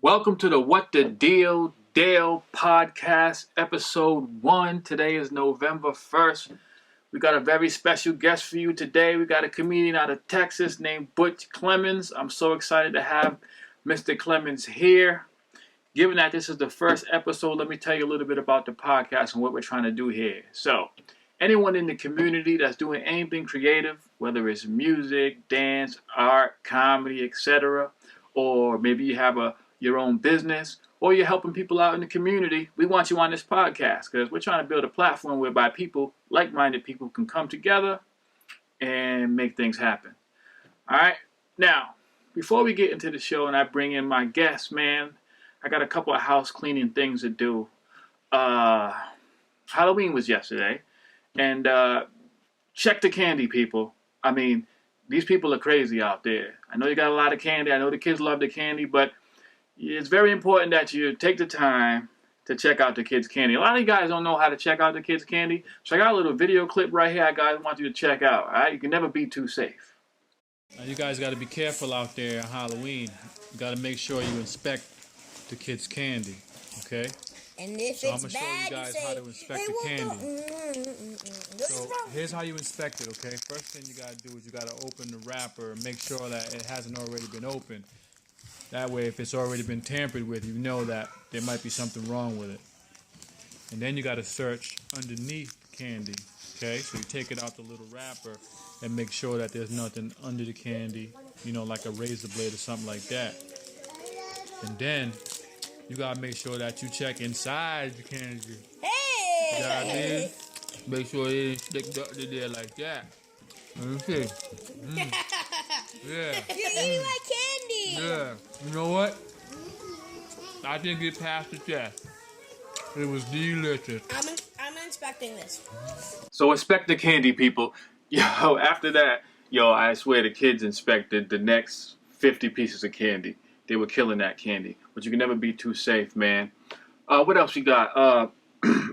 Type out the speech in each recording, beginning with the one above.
Welcome to the What the Deal Dale podcast, episode 1. Today is November 1st. We got a very special guest for you today. We got a comedian out of Texas named Butch Clemons. I'm so excited to have Mr. Clemons here. Given that this is the first episode, let me tell you a little bit about the podcast and what we're trying to do here. So, anyone in the community that's doing anything creative, whether it's music, dance, art, comedy, etc., or maybe you have your own business, or you're helping people out in the community, we want you on this podcast because we're trying to build a platform whereby people, like-minded people, can come together and make things happen. All right? Now, before we get into the show and I bring in my guest, man, I got a couple of house cleaning things to do. Halloween was yesterday, and check the candy, people. I mean, these people are crazy out there. I know you got a lot of candy. I know the kids love the candy, but it's very important that you take the time to check out the kids' candy. A lot of you guys don't know how to check out the kids' candy, so I got a little video clip right here I guys want you to check out. All right? You can never be too safe. Now you guys got to be careful out there on Halloween. You got to make sure you inspect the kids' candy, okay? And if so it's I'm going to show you guys how to inspect the candy. So here's how you inspect it, okay? First thing you got to do is you got to open the wrapper and make sure that it hasn't already been opened. That way, if it's already been tampered with, you know that there might be something wrong with it. And then you got to search underneath candy, okay? So you take it out the little wrapper and make sure that there's nothing under the candy, you know, like a razor blade or something like that. And then you got to make sure that you check inside the candy. Hey! You know what I mean? Make sure it ain't sticked up to there like that. Let me see. Yeah. You're eating my candy! Yeah. You know what? I didn't get past the test. It was delicious. I'm inspecting this. So inspect the candy, people. Yo, after that, I swear the kids inspected the next 50 pieces of candy. They were killing that candy. But you can never be too safe, man. What else we got?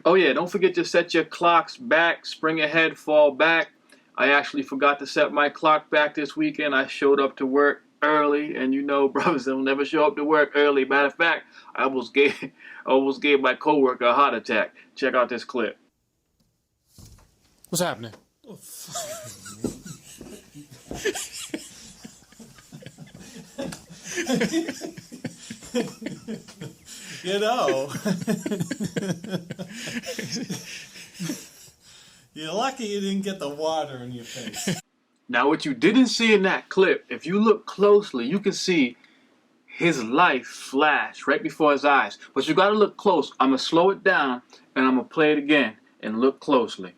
Oh yeah, don't forget to set your clocks back. Spring ahead, fall back. I actually forgot to set my clock back this weekend. I showed up to work early, and you know, brothers don't never show up to work early. Matter of fact, I almost gave my coworker a heart attack. Check out this clip. What's happening? Oh, you know, you're lucky you didn't get the water in your face. Now, what you didn't see in that clip, if you look closely, you can see his life flash right before his eyes. But you got to look close. I'm going to slow it down, and I'm going to play it again and look closely.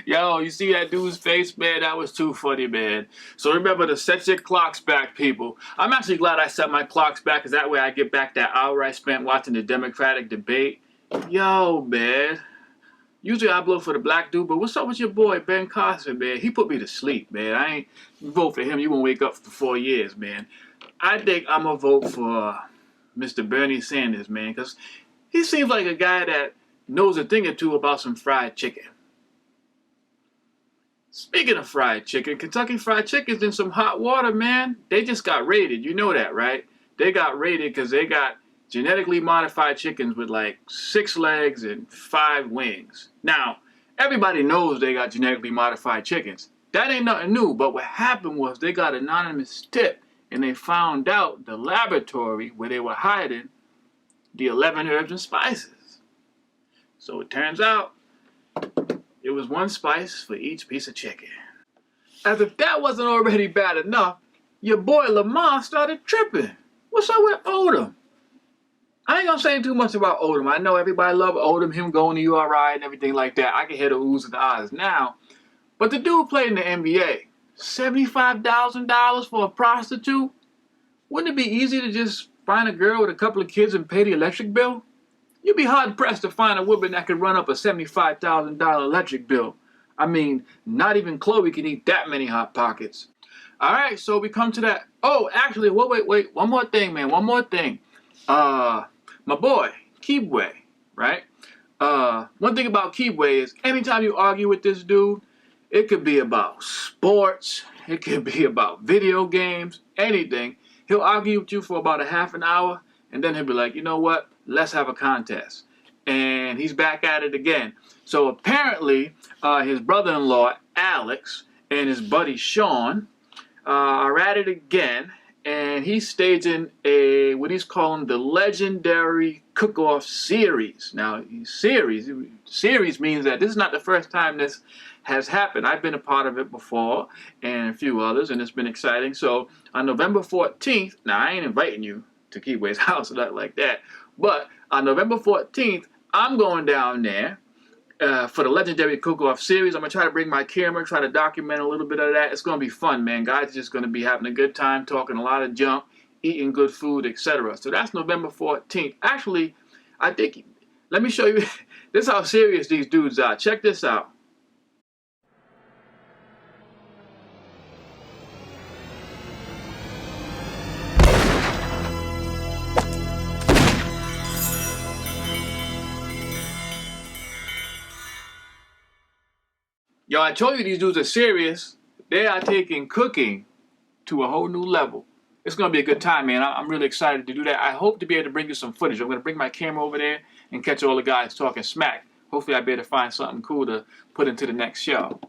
Yo, you see that dude's face, man? That was too funny, man. So remember to set your clocks back, people. I'm actually glad I set my clocks back, because that way I get back that hour I spent watching the Democratic debate. Yo, man. Usually I blow for the black dude, but what's up with your boy, Ben Carson, man? He put me to sleep, man. I ain't vote for him. You won't wake up for 4 years, man. I think I'm going to vote for Mr. Bernie Sanders, man, because he seems like a guy that knows a thing or two about some fried chicken. Speaking of fried chicken, Kentucky Fried Chicken's in some hot water, man. They just got raided. You know that, right? They got raided because they got genetically modified chickens with like 6 legs and 5 wings. Now, everybody knows they got genetically modified chickens. That ain't nothing new, but what happened was they got an anonymous tip and they found out the laboratory where they were hiding the 11 herbs and spices. So it turns out it was 1 spice for each piece of chicken. As if that wasn't already bad enough, your boy Lamar started tripping. What's up with Odom? I ain't gonna say too much about Odom. I know everybody love Odom, him going to URI and everything like that. I can hear the oohs and the ahs now. But the dude played in the NBA. $75,000 for a prostitute? Wouldn't it be easy to just find a girl with a couple of kids and pay the electric bill? You'd be hard-pressed to find a woman that could run up a $75,000 electric bill. I mean, not even Chloe can eat that many Hot Pockets. All right, so we come to that. Oh, actually, wait. One more thing, man. One more thing. My boy, Keebway, right? One thing about Keebway is anytime you argue with this dude, it could be about sports, it could be about video games, anything. He'll argue with you for about a half an hour, and then he'll be like, you know what? Let's have a contest. And he's back at it again. So apparently, his brother-in-law, Alex, and his buddy, Sean, are at it again. And he's staging what he's calling the Legendary Cook-Off Series. Now, series means that this is not the first time this has happened. I've been a part of it before, and a few others, and it's been exciting. So on November 14th, now I ain't inviting you to Keebway's house or nothing like that, but on November 14th, I'm going down there for the Legendary Cook-Off Series. I'm going to try to bring my camera, try to document a little bit of that. It's going to be fun, man. Guys are just going to be having a good time, talking a lot of junk, eating good food, etc. So that's November 14th. Actually, I think, let me show you, this is how serious these dudes are. Check this out. Yo, I told you these dudes are serious. They are taking cooking to a whole new level. It's going to be a good time, man. I'm really excited to do that. I hope to be able to bring you some footage. I'm going to bring my camera over there and catch all the guys talking smack. Hopefully I'll be able to find something cool to put into the next show.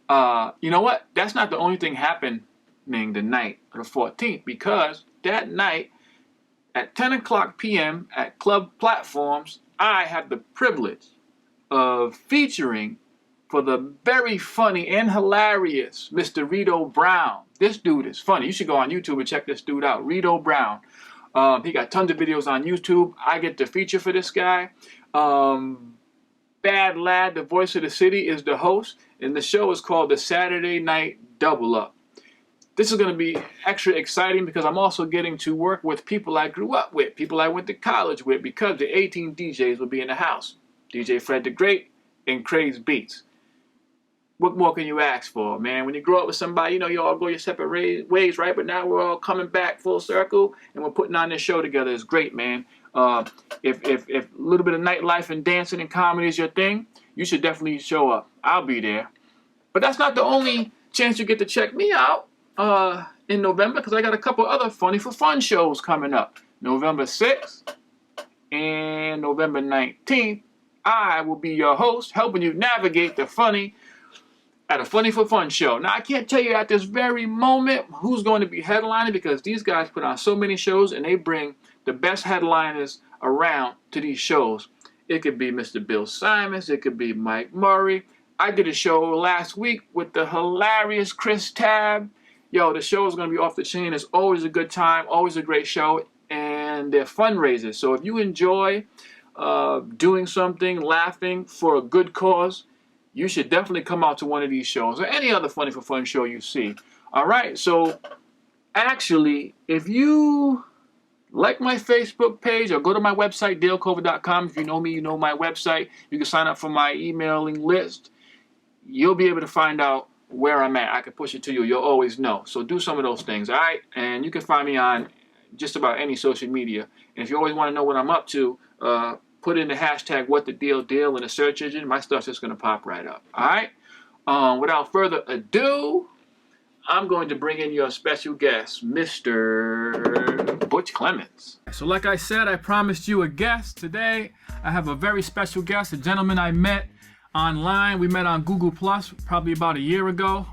You know what? That's not the only thing happening the night of the 14th, because that night at 10 o'clock p.m. at Club Platforms, I have the privilege of featuring for the very funny and hilarious Mr. Rito Brown. This dude is funny. You should go on YouTube and check this dude out, Rito Brown. He got tons of videos on YouTube. I get to feature for this guy. Bad Lad, the voice of the city, is the host, and the show is called the Saturday Night Double Up. This is going to be extra exciting because I'm also getting to work with people I grew up with, people I went to college with, because the 18 DJs will be in the house. DJ Fred the Great and Craze Beats. What more can you ask for, man? When you grow up with somebody, you know, you all go your separate ways, right? But now we're all coming back full circle, and we're putting on this show together. It's great, man. If a little bit of nightlife and dancing and comedy is your thing, you should definitely show up. I'll be there. But that's not the only chance you get to check me out in November, because I got a couple other Funny for Fun shows coming up. November 6th and November 19th, I will be your host, helping you navigate the funny at a Funny for Fun show. Now, I can't tell you at this very moment who's going to be headlining, because these guys put on so many shows and they bring the best headliners around to these shows. It could be Mr. Bill Simons. It could be Mike Murray. I did a show last week with the hilarious Chris Tabb. Yo, the show is going to be off the chain. It's always a good time, always a great show, and they're fundraisers. So if you enjoy doing something, laughing for a good cause, you should definitely come out to one of these shows or any other Funny for Fun show you see. All right, so actually, if you like my Facebook page or go to my website, dalecover.com. If you know me, you know my website. You can sign up for my emailing list. You'll be able to find out where I'm at. I can push it to you. You'll always know. So do some of those things, all right? And you can find me on just about any social media. And if you always want to know what I'm up to, put in the hashtag WhatTheDealDale in the search engine. My stuff's just going to pop right up. All right? Without further ado, I'm going to bring in your special guest, Mr. Butch Clemons. So like I said, I promised you a guest. Today, I have a very special guest, a gentleman I met online. We met on Google Plus probably about a year ago.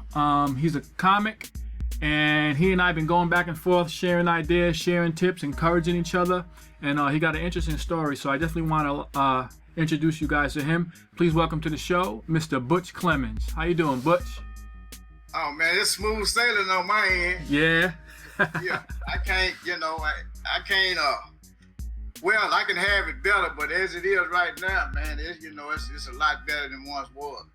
He's a comic, and he and I have been going back and forth, sharing ideas, sharing tips, encouraging each other. And he got an interesting story, so I definitely want to introduce you guys to him. Please welcome to the show, Mr. Butch Clemons. How you doing, Butch? Oh man, it's smooth sailing on my end. Yeah. Yeah, I can't, I can't. Well, I can have it better, but as it is right now, man, it's a lot better than once was.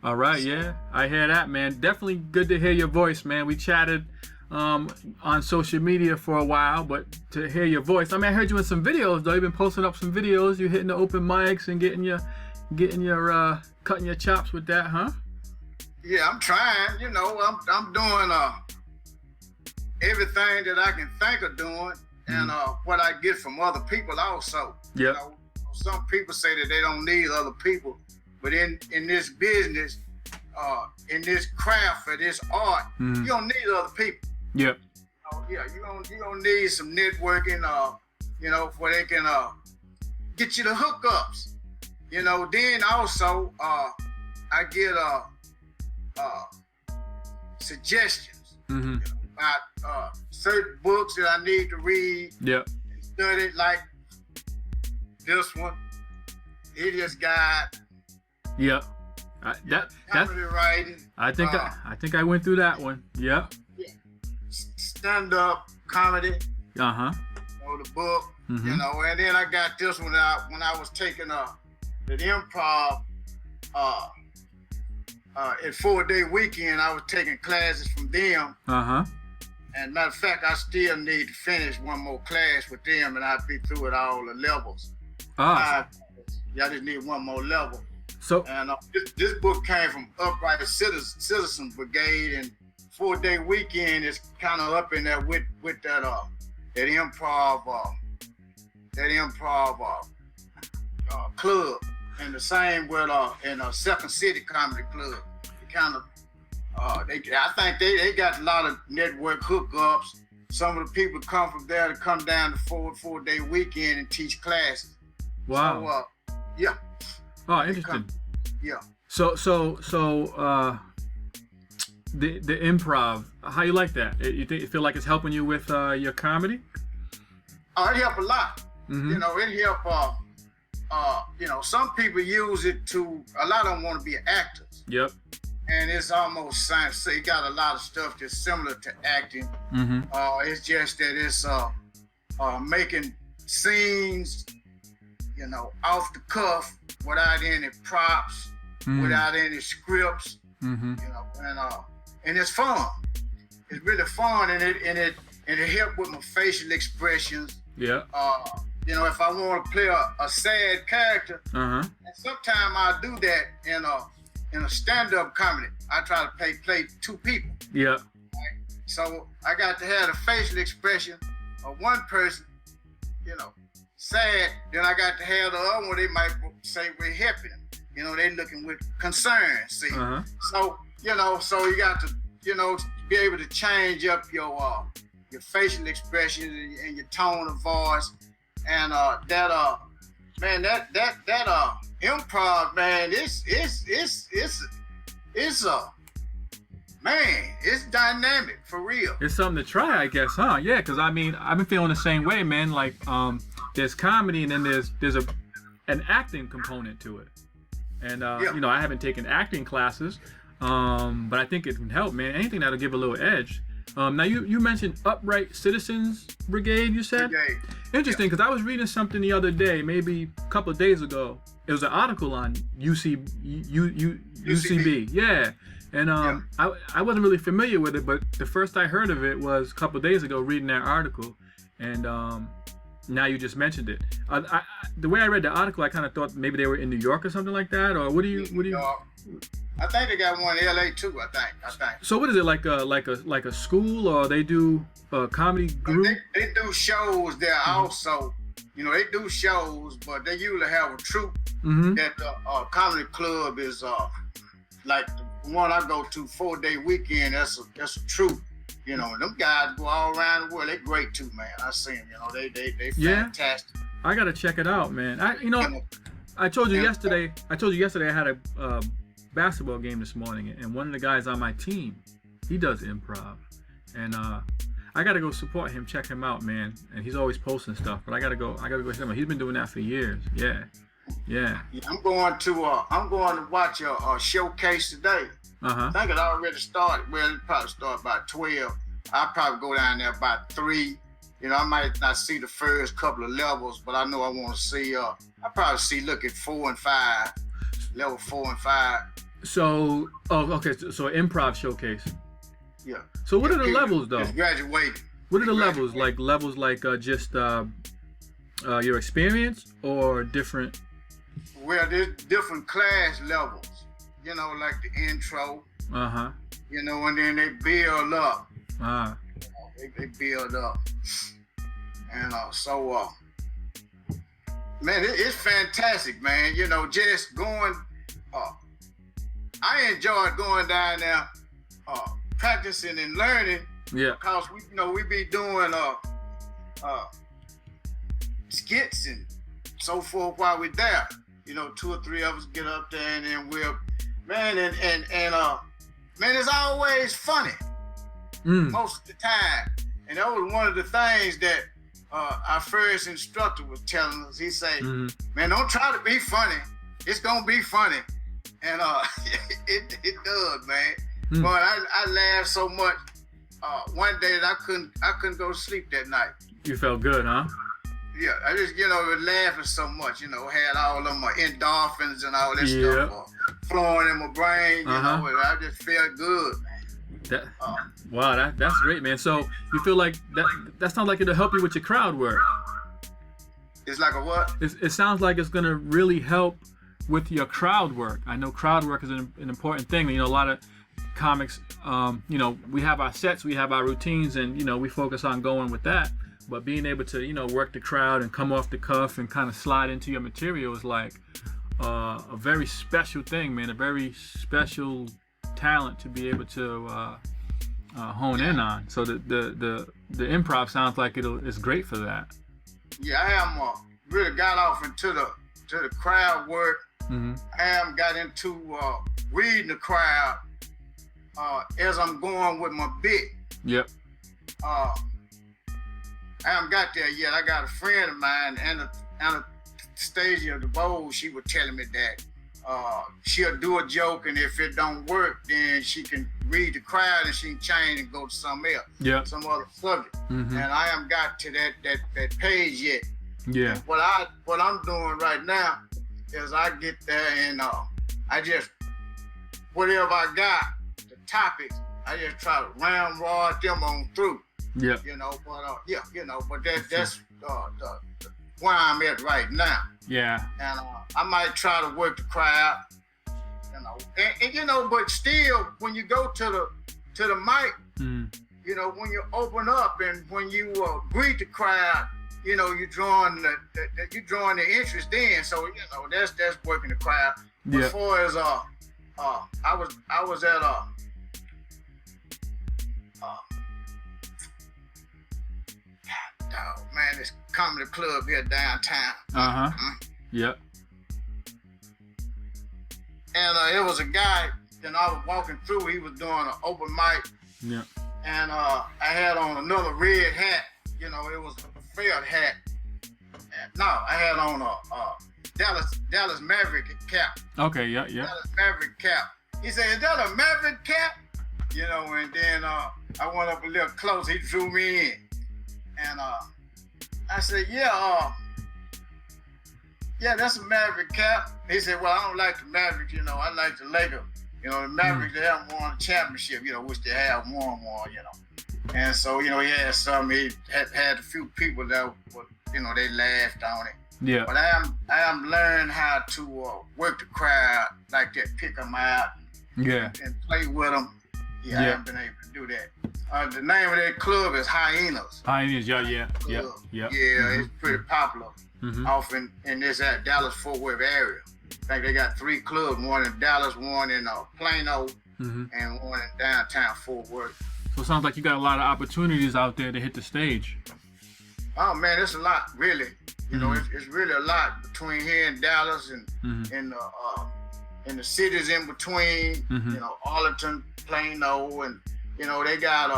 All right, yeah, I hear that, man. Definitely good to hear your voice, man. We chatted on social media for a while, but to hear your voice, I mean, I heard you in some videos though. You've been posting up some videos. You hitting the open mics and getting your cutting your chops with that, huh? Yeah, I'm trying. I'm doing everything that I can think of doing, and what I get from other people also. Yeah. You know, some people say that they don't need other people, but in this business, in this craft or this art, you don't need other people. Yep. Yeah, you don't need some networking, you know, where they can get you the hookups. You know, then also I get suggestions about certain books that I need to read. Yep. And study, like this one, Idiot's Guide. Yep. Comedy writing. I think I went through that one. Yep. Stand-up comedy. Uh-huh. You know, the book. You know, and then I got this one out when I was taking the improv at 4-day weekend. I was taking classes from them. Uh-huh. And matter of fact, I still need to finish one more class with them, and I'll be through at all the levels. Ah. Yeah, I just need one more level. So. And this book came from Upright Citizen Brigade, and 4-day weekend is kind of up in there with that improv club, and the same with in a Second City Comedy Club. It kind of I think they got a lot of network hookups. Some of the people come from there to come down to 4-day weekend and teach classes. Wow. So yeah. Oh, interesting. Yeah. So the improv, how you like that? You feel like it's helping you with your comedy? Oh, it helped a lot. You know, it helped. You know, some people use it to. A lot of them want to be actors. Yep. And it's almost science. So it got a lot of stuff that's similar to acting. It's just that it's making scenes, you know, off the cuff without any props, without any scripts. You know, and it's fun. It's really fun, and it helped with my facial expressions. Yeah. You know, if I want to play a sad character, and sometimes I do that in a stand-up comedy. I try to play two people. Yeah. Right? So I got to have the facial expression of one person, you know, sad. Then I got to have the other one. They might say we're helping them. You know, they looking with concern. See. So you know, so you got to, you know, be able to change up your facial expression and your tone of voice, and that improv, man, it's dynamic for real. It's something to try, I guess, huh? Yeah, because I mean, I've been feeling the same way, man. Like, there's comedy and then there's an acting component to it, and you know, I haven't taken acting classes, but I think it can help, man. Anything that'll give a little edge. Now you mentioned Upright Citizens Brigade, you said? Brigade. Interesting, because I was reading something the other day, maybe a couple of days ago. It was an article on UCB. Yeah. And I wasn't really familiar with it, but the first I heard of it was a couple of days ago reading that article. And now you just mentioned it. The way I read the article, I kind of thought maybe they were in New York or something like that. Or what do you? I think they got one in LA too. I think. So what is it, like a school, or they do a comedy group? They do shows there also. You know, they do shows, but they usually have a troupe. That the comedy club is like the one I go to 4-day weekend. That's a troupe. You know, them guys go all around the world. They great too, man. I see them. You know, they fantastic. I gotta check it out, man. I told you yesterday. I had a basketball game this morning, and one of the guys on my team, he does improv, and I gotta go support him, check him out, man. And he's always posting stuff, but I gotta go hit him. He's been doing that for years. Yeah. I'm going to watch a showcase today. I think it already started. Well, it probably started about 12. I'll probably go down there about 3. You know, I might not see the first couple of levels, but I know I want to see. I probably see look at 4 and 5, level 4 and 5. So, okay. So improv showcase. Yeah. So what are the levels though? It's graduating. What are the levels? Like levels like just your experience or different? Well, there's different class levels. You know, like the intro. You know, and then they build up. they build up. And man, it's fantastic, man. You know, just going, I enjoyed going down there, practicing and learning. Yeah. Because we be doing skits and so forth while we're there. You know, 2 or 3 of us get up there and then we'll, man, and man, it's always funny most of the time. And that was one of the things that our first instructor was telling us. He said, man, don't try to be funny. It's gonna be funny. And it does, man. But I laughed so much one day that I couldn't go to sleep that night. You felt good, huh? Yeah, I just, was laughing so much, had all of my endorphins and all that stuff flowing in my brain, and I just felt good, man. Wow, that's great, man. So you feel like that sounds like it'll help you with your crowd work. It's like a what? It sounds like it's gonna really help with your crowd work. I know crowd work is an important thing. A lot of comics, we have our sets, we have our routines, and we focus on going with that. But being able to work the crowd and come off the cuff and kind of slide into your material is like a very special thing, man. A very special talent to be able to hone in on. So the improv sounds like it's great for that. Yeah, I have really got off into the crowd work. I have got into reading the crowd as I'm going with my bit. Yep. I haven't got there yet. I got a friend of mine, Anastasia DeBose. She was telling me that she'll do a joke, and if it don't work, then she can read the crowd and she can change and go to something else, some other subject. And I haven't got to that page yet. Yeah. And what I'm doing right now is I get there and I just whatever I got, the topics, I just try to ramrod them on through. Yeah. But that's where I'm at right now. Yeah. And I might try to work the crowd, but still, when you go to the mic, when you open up and when you greet the crowd, you're drawing the interest in. So that's working the crowd. Yeah. As far as I was at man, this comedy club here downtown. Yep. And it was a guy, and I was walking through, he was doing an open mic. Yeah. And I had on another red hat, it was a felt hat. No, I had on a Dallas Maverick cap. Okay, yeah. Dallas Maverick cap. He said, "Is that a Maverick cap?" And then I went up a little close, he drew me in. And I said, yeah, that's a Maverick cap. He said, well, I don't like the Mavericks, I like the Lakers. The Mavericks, they haven't won a championship, which they have won one, And so, he had some, he had a few people that were, they laughed on it. Yeah. But I am learning how to work the crowd like that, pick them out and play with them. I haven't been able to do that. The name of that club is Hyenas. Hyenas, yeah. It's pretty popular off in this Dallas-Fort Worth area. I think they got 3 clubs, one in Dallas, one in Plano, and one in downtown Fort Worth. So it sounds like you got a lot of opportunities out there to hit the stage. Oh man, it's a lot, really. It's really a lot between here and Dallas and in the cities in between. Arlington, Plano, and they got a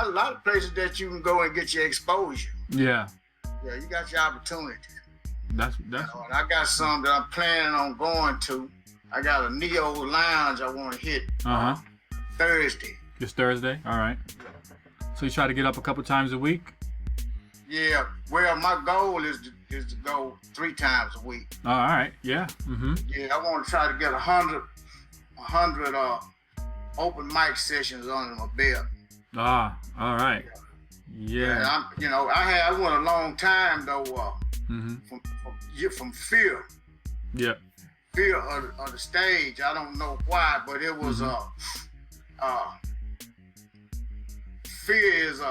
lot of places that you can go and get your exposure. Yeah, you got your opportunities. That's. And I got some that I'm planning on going to. I got a Neo Lounge I want to hit Thursday. Just Thursday, all right. So you try to get up a couple times a week? Yeah. Well, my goal is to go 3 times a week. All right. Yeah. Yeah, I want to try to get 100 open mic sessions under my belt. All right. Yeah. And I went a long time though. From fear. Yeah. Fear of the stage. I don't know why, but it was fear is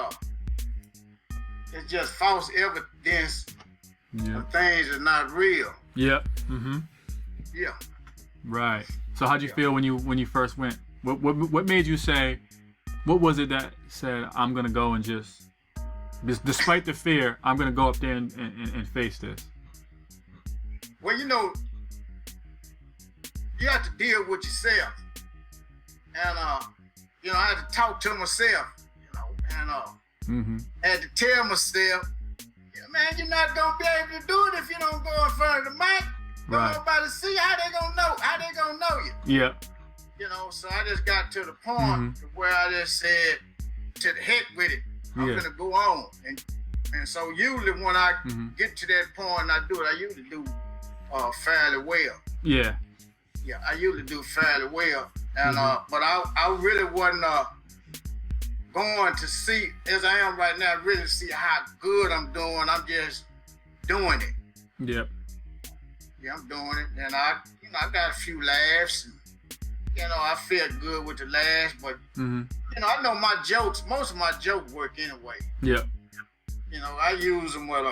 it's just false evidence of things that's not real. Yep. Mm-hmm. Yeah. Right. So how'd you feel when you first went? What made you say? What was it that said I'm gonna go and just despite the fear, I'm gonna go up there and face this? Well, you know, you have to deal with yourself, and you know, I had to talk to myself, you know, and had to tell myself, yeah, man, you're not gonna be able to do it if you don't go in front of the mic. Right. Nobody see how they gonna know. How they gonna know you? Yeah. You know, so I just got to the point where I just said, to the heck with it. I'm gonna go on. And so usually when I get to that point and I do it, I usually do fairly well. Yeah. Yeah, I usually do fairly well. And but I really wasn't going to see, as I am right now, really see how good I'm doing. I'm just doing it. Yep. Yeah, I'm doing it. And I got a few laughs. And, you know, I feel good with the laughs, but you know, I know my jokes, most of my jokes work anyway. Yep. You know, I use them with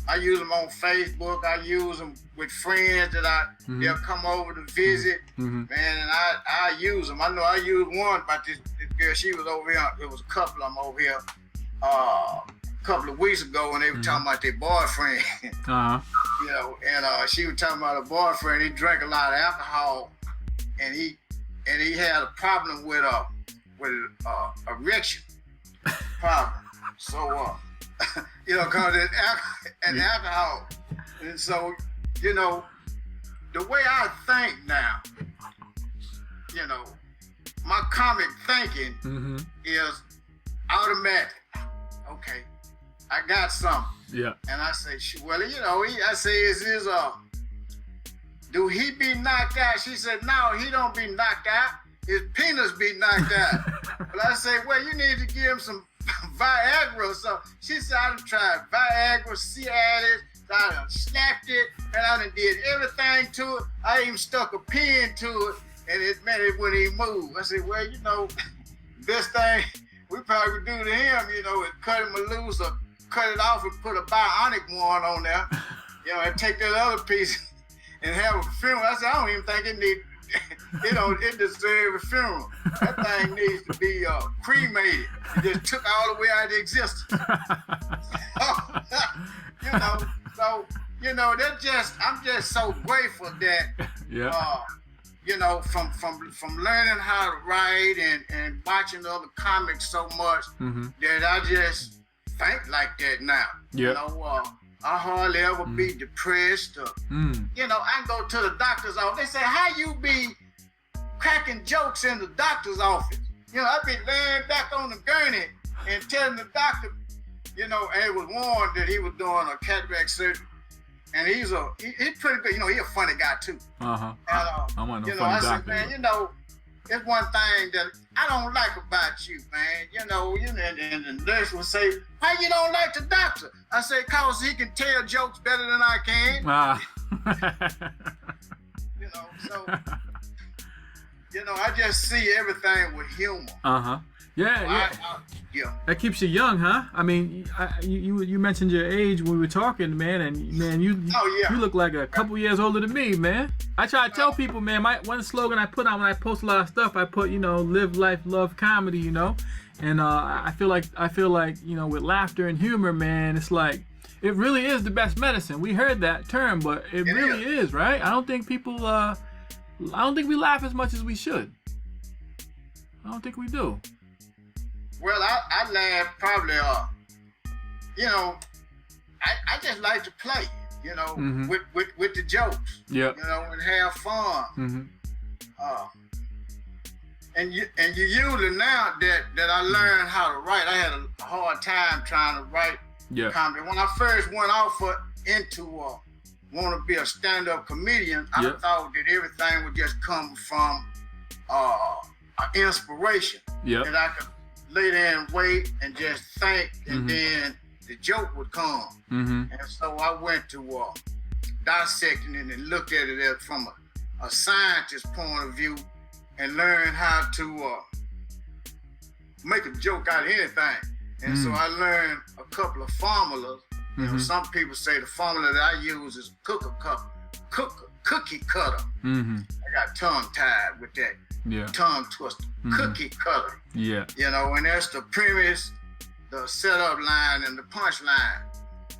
I use them on Facebook. I use them with friends that they'll come over to visit, man, and I use them. I know I used one about this girl. She was over here. It was a couple of them over here a couple of weeks ago when they were talking about their boyfriend. You know, and she was talking about her boyfriend. He drank a lot of alcohol, and he had a problem with erection problem. So you know, cause it's alcohol. And so, you know, the way I think now, you know, my comic thinking is automatic. Okay, I got something. Yeah. And I say, well, you know, I say, do he be knocked out? She said, no, he don't be knocked out. His penis be knocked out. But I say, well, you need to give him some Viagra or something. She said, I done tried Viagra, Cialis, I done snapped it, and I done did everything to it. I even stuck a pin to it, and it meant it wouldn't even move. I said, well, you know, this thing we probably would do to him, you know, is cut him loose or cut it off and put a bionic one on there, you know, and take that other piece and have a funeral. I said, I don't even think it needs, it deserves a funeral. That thing needs to be cremated. It just took all the way out of existence. You know, so, you know, I'm just so grateful that, you know, from learning how to write and watching other comics so much that I just think like that now. You know, I hardly ever be depressed. You know, I go to the doctor's office. They say, how you be cracking jokes in the doctor's office? You know, I be laying back on the gurney and telling the doctor, you know, and it was warned that he was doing a cataract surgery. And he's pretty good. You know, he's a funny guy too. I want no you know, funny I said, doctor. man, you know, it's one thing that I don't like about you, man. You know, and the nurse would say, why you don't like the doctor? I say, cause he can tell jokes better than I can. You know, so, you know, I just see everything with humor. Yeah. That keeps you young, huh? I mean, you mentioned your age when we were talking, man, and man, you look like a couple years older than me, man. I try to tell people, man, one slogan I put on when I post a lot of stuff, I put, you know, live life, love comedy, you know, and I feel like, you know, with laughter and humor, man, it's like it really is the best medicine. We heard that term, but it really is, right? I don't think people, I don't think we laugh as much as we should. I don't think we do. Well, I laugh probably, you know, I just like to play, you know, with the jokes, you know, and have fun. And you usually now that I learned how to write, I had a hard time trying to write comedy. When I first went off into want to be a stand-up comedian, I thought that everything would just come from inspiration, that I could lay there and wait and just think, and then the joke would come. And so I went to dissecting it and looked at it from a scientist's point of view and learned how to make a joke out of anything. And so I learned a couple of formulas. You know, some people say the formula that I use is cookie cutter. I got tongue tied with that. Yeah. Tongue twister. Cookie cutter. Yeah. You know, and that's the premise, the setup line, and the punch line.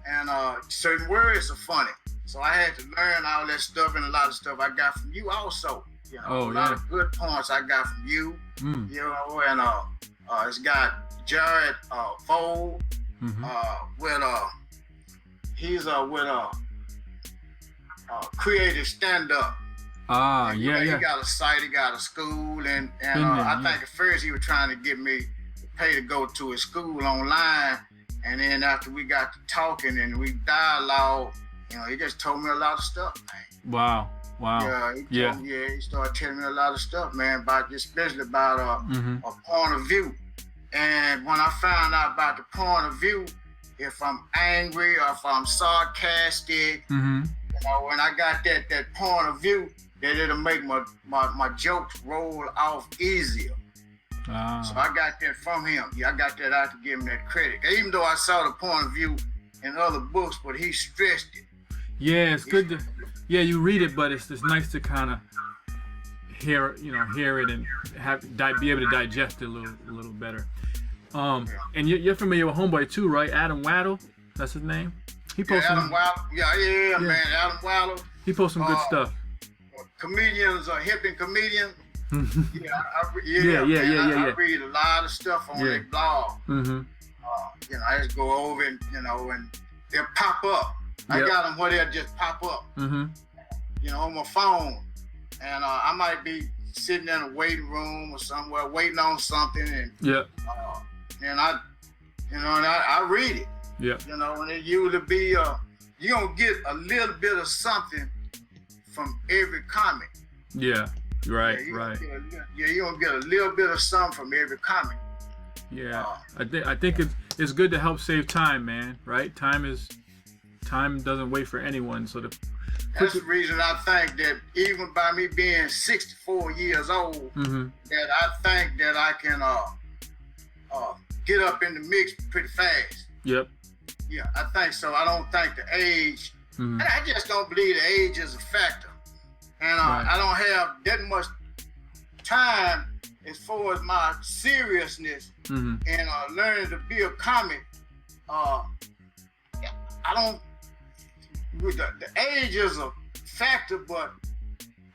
And certain words are funny. So I had to learn all that stuff, and a lot of stuff I got from you also. You know, a lot of good points I got from you. You know, and it's got Jared Fold with he's with creative stand-up. He got a site, he got a school, and I think at first he was trying to get me to pay to go to his school online, and then after we got to talking and we dialogue, you know, he just told me a lot of stuff, man. Wow. He started telling me a lot of stuff, man, especially about a point of view. And when I found out about the point of view, if I'm angry or if I'm sarcastic, you know, when I got that point of view, that it'll make my jokes roll off easier. So I got that from him. I got that out to give him that credit. Even though I saw the point of view in other books, but he stressed it. Yeah, it's good to, you read it, but it's nice to kind of hear it and be able to digest it a little better. And you're familiar with Homeboy too, right? Adam Waddle, that's his name. He posts Adam Waddle. Yeah, man, Adam Waddle. He posts some good stuff. Comedians are hipping comedians. I read a lot of stuff on their blog. You know, I just go over and they'll pop up. I got them where they'll just pop up. You know, on my phone, and I might be sitting in a waiting room or somewhere waiting on something, and I read it. You know, and it usually be you're gonna get a little bit of something from every comment. Right. You're gonna get a little bit of something from every comment. I think it's good to help save time, man. Right? Time doesn't wait for anyone. So that's the reason I think that even by me being 64 years old, that I think that I can get up in the mix pretty fast. Yeah, I think so. I don't think the age, and I just don't believe the age is a factor. And I don't have that much time as far as my seriousness and learning to be a comic. I don't. The age is a factor, but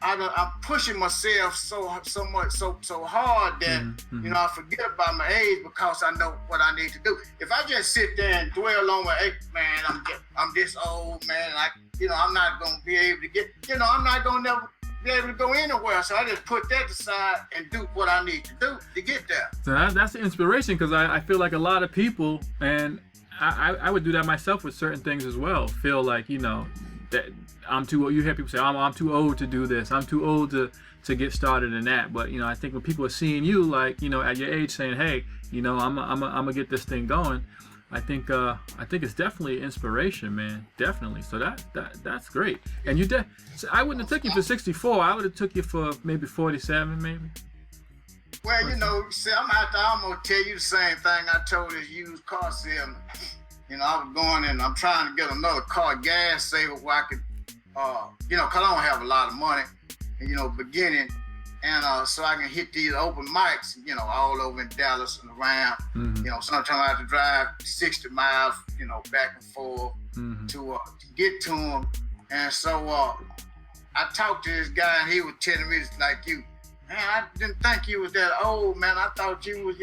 I'm pushing myself so hard that you know I forget about my age because I know what I need to do. If I just sit there and dwell on my age, man, I'm this old, man. I'm not gonna be able to get. I'm not gonna never be able to go anywhere. So I just put that aside and do what I need to do to get there. So that's the inspiration, because I feel like a lot of people, and I would do that myself with certain things as well. Feel like, that I'm too old. You hear people say, I'm too old to do this. I'm too old to get started in that. But, I think when people are seeing you, like, at your age saying, hey, I'm gonna get this thing going. I think it's definitely inspiration, man. Definitely. So that's great. And so I wouldn't have took you for 64. I would have took you for maybe 47, maybe. Well, see, I'm gonna tell you the same thing I told this used car salesman. I was going and I'm trying to get another car gas saver where I could, cause I don't have a lot of money, beginning. And so I can hit these open mics, all over in Dallas and around. Sometimes I have to drive 60 miles, back and forth to get to them. And so I talked to this guy and he was telling me, it's like, man, I didn't think you was that old, man. I thought you was,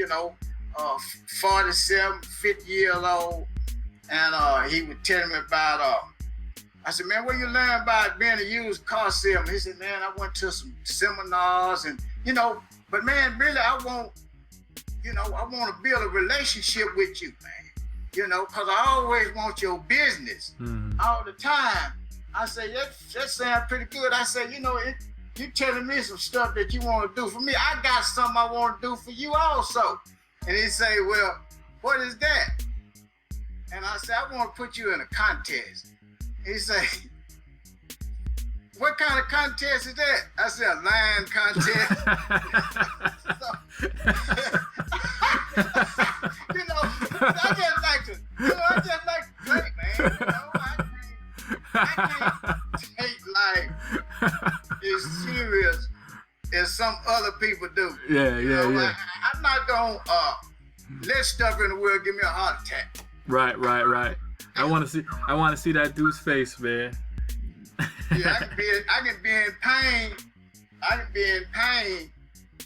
47, 50 years old. And he was telling me about, I said, man, where you learn about being a used car salesman? He said, man, I went to some seminars and, but man, really, I want to build a relationship with you, man. Because I always want your business all the time. I said, that sounds pretty good. I said, you telling me some stuff that you want to do for me. I got something I want to do for you also. And he say, well, what is that? And I said, I want to put you in a contest. He say, what kind of contest is that? I said, a line contest. You know, I just like to play, man. You know, I can't take life as serious as some other people do. Yeah, You know, I'm not gonna let stuff in the world give me a heart attack. Right. I want to see that dude's face, man. Yeah, I can be in pain. I can be in pain,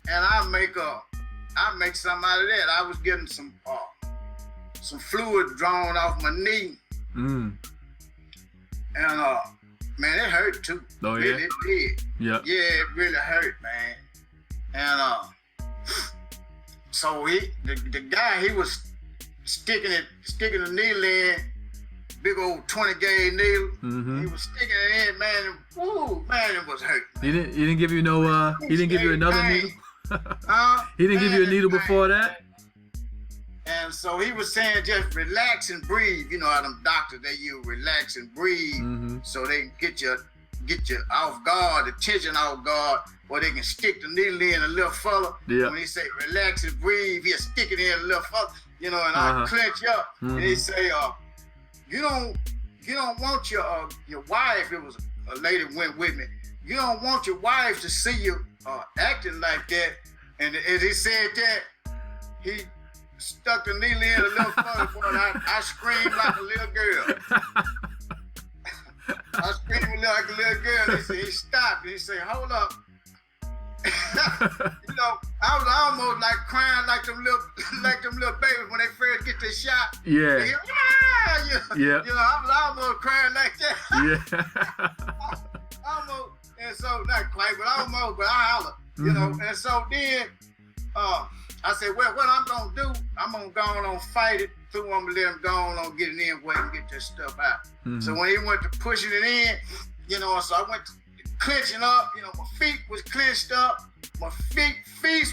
and I make something out of that. I was getting some fluid drawn off my knee, and man, it hurt too. Oh yeah, it did. Yeah, it really hurt, man. And so the guy, he was sticking the needle in, big old 20 gauge needle. Mm-hmm. He was sticking it in, man. Man, it was hurt. He didn't give you no. He didn't give you another needle. He didn't give you a needle before that. And so he was saying just relax and breathe. You know how them doctors, they use relax and breathe, so they can get you off guard, the tension off guard, or they can stick the needle in a little further. Yeah. When he say relax and breathe, he'll stick it in a little further. You know, and I clench up, and he say, you don't want your wife. It was a lady went with me. You don't want your wife to see you acting like that. And as he said that, he stuck the needle in a little further, boy. I screamed like a little girl. I screamed like a little girl. He stopped. And he said, hold up. You know, I was almost like crying like them little babies when they first get their shot. Yeah. You know, I was almost crying like that. Yeah. Almost, and so not quite, but almost, but I holler. You know, and so then I said, well, what I'm gonna do, I'm gonna go on fight it through. I'm gonna let him go on get it in, wait and get this stuff out. So when he went to pushing it in, you know, so I went to clenching up, you know, my feet was clenched up, my feet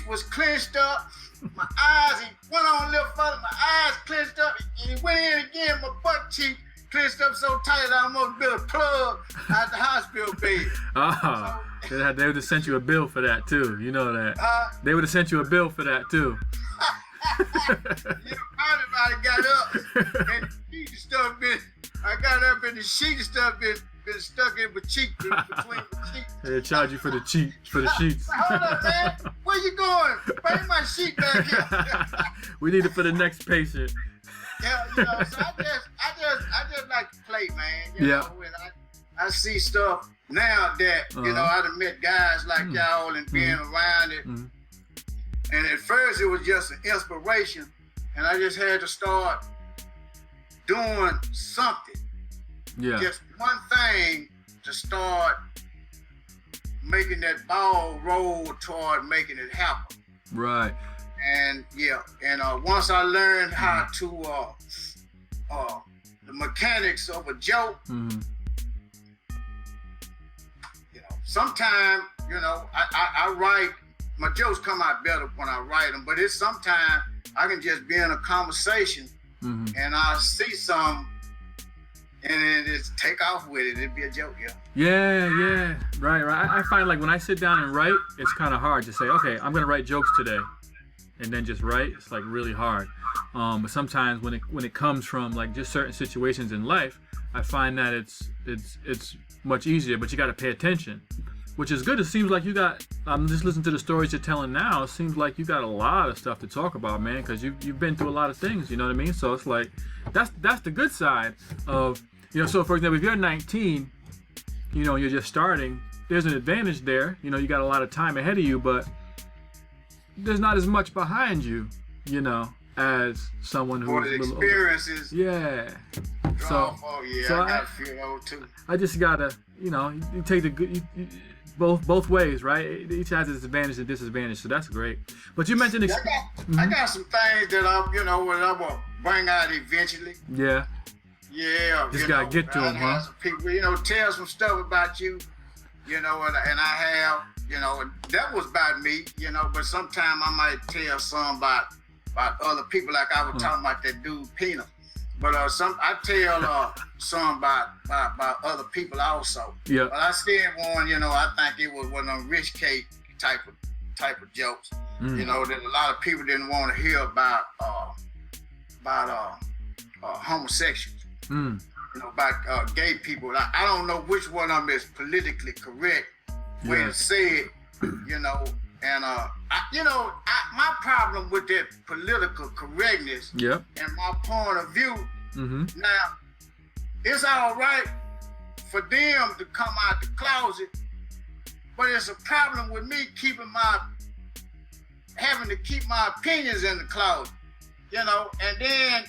was clenched up, my eyes, he went on a little further, my eyes clenched up, and he went in again, my butt cheek clenched up so tight I almost built a plug out the hospital bed. Oh, so, they would have sent you a bill for that too, you know that. They would have sent you a bill for that too. Everybody got up, and the sheet and stuff I got up and the sheet and stuff been stuck in my cheek, between my cheeks. They charge you for the sheets. Hold up, man. Where you going? Bring my sheet back here. We need it for the next patient. Yeah, you know, so I just like to play, man. You know, and I see stuff now that, you know, I done met guys like y'all and being around it. And at first it was just an inspiration, and I just had to start doing something. Yeah. Just one thing to start making that ball roll toward making it happen. Right. And once I learned how to the mechanics of a joke, you know, sometimes, you know, I write, my jokes come out better when I write them, but it's sometimes I can just be in a conversation and I see something and then just take off with it. It'd be a joke, Yeah, right. I find like when I sit down and write, it's kind of hard to say, okay, I'm gonna write jokes today, and then just write. It's like really hard. But sometimes when it comes from like just certain situations in life, I find that it's much easier. But you got to pay attention, which is good. It seems like you got. I'm just listening to the stories you're telling now. It seems like you got a lot of stuff to talk about, man, because you've been through a lot of things. You know what I mean? So it's like that's the good side of. You know, so for example, if you're 19, you know, you're just starting, there's an advantage there. You know, you got a lot of time ahead of you, but there's not as much behind you, you know, as someone who's the experiences. Yeah. So I gotta feel those too. I just gotta, you know, you take the good, both ways, right? Each has its advantage and disadvantage, so that's great. But you mentioned, I got some things that I'm gonna bring out eventually. Yeah. Yeah, just gotta get to them, huh? Some people, you know, tell some stuff about you, you know, and I have, you know, and that was about me, you know, but sometimes I might tell some about other people, like I was talking about that dude Peanut. But I tell some about other people also. Yeah. But I said one, you know, I think it was one of them rich cake type of type of jokes, you know, that a lot of people didn't want to hear about homosexuals, you know, about gay people. I don't know which one of them is politically correct way to say it, you know, and my problem with that political correctness and my point of view, now, it's all right for them to come out the closet, but it's a problem with me having to keep my opinions in the closet, you know, and then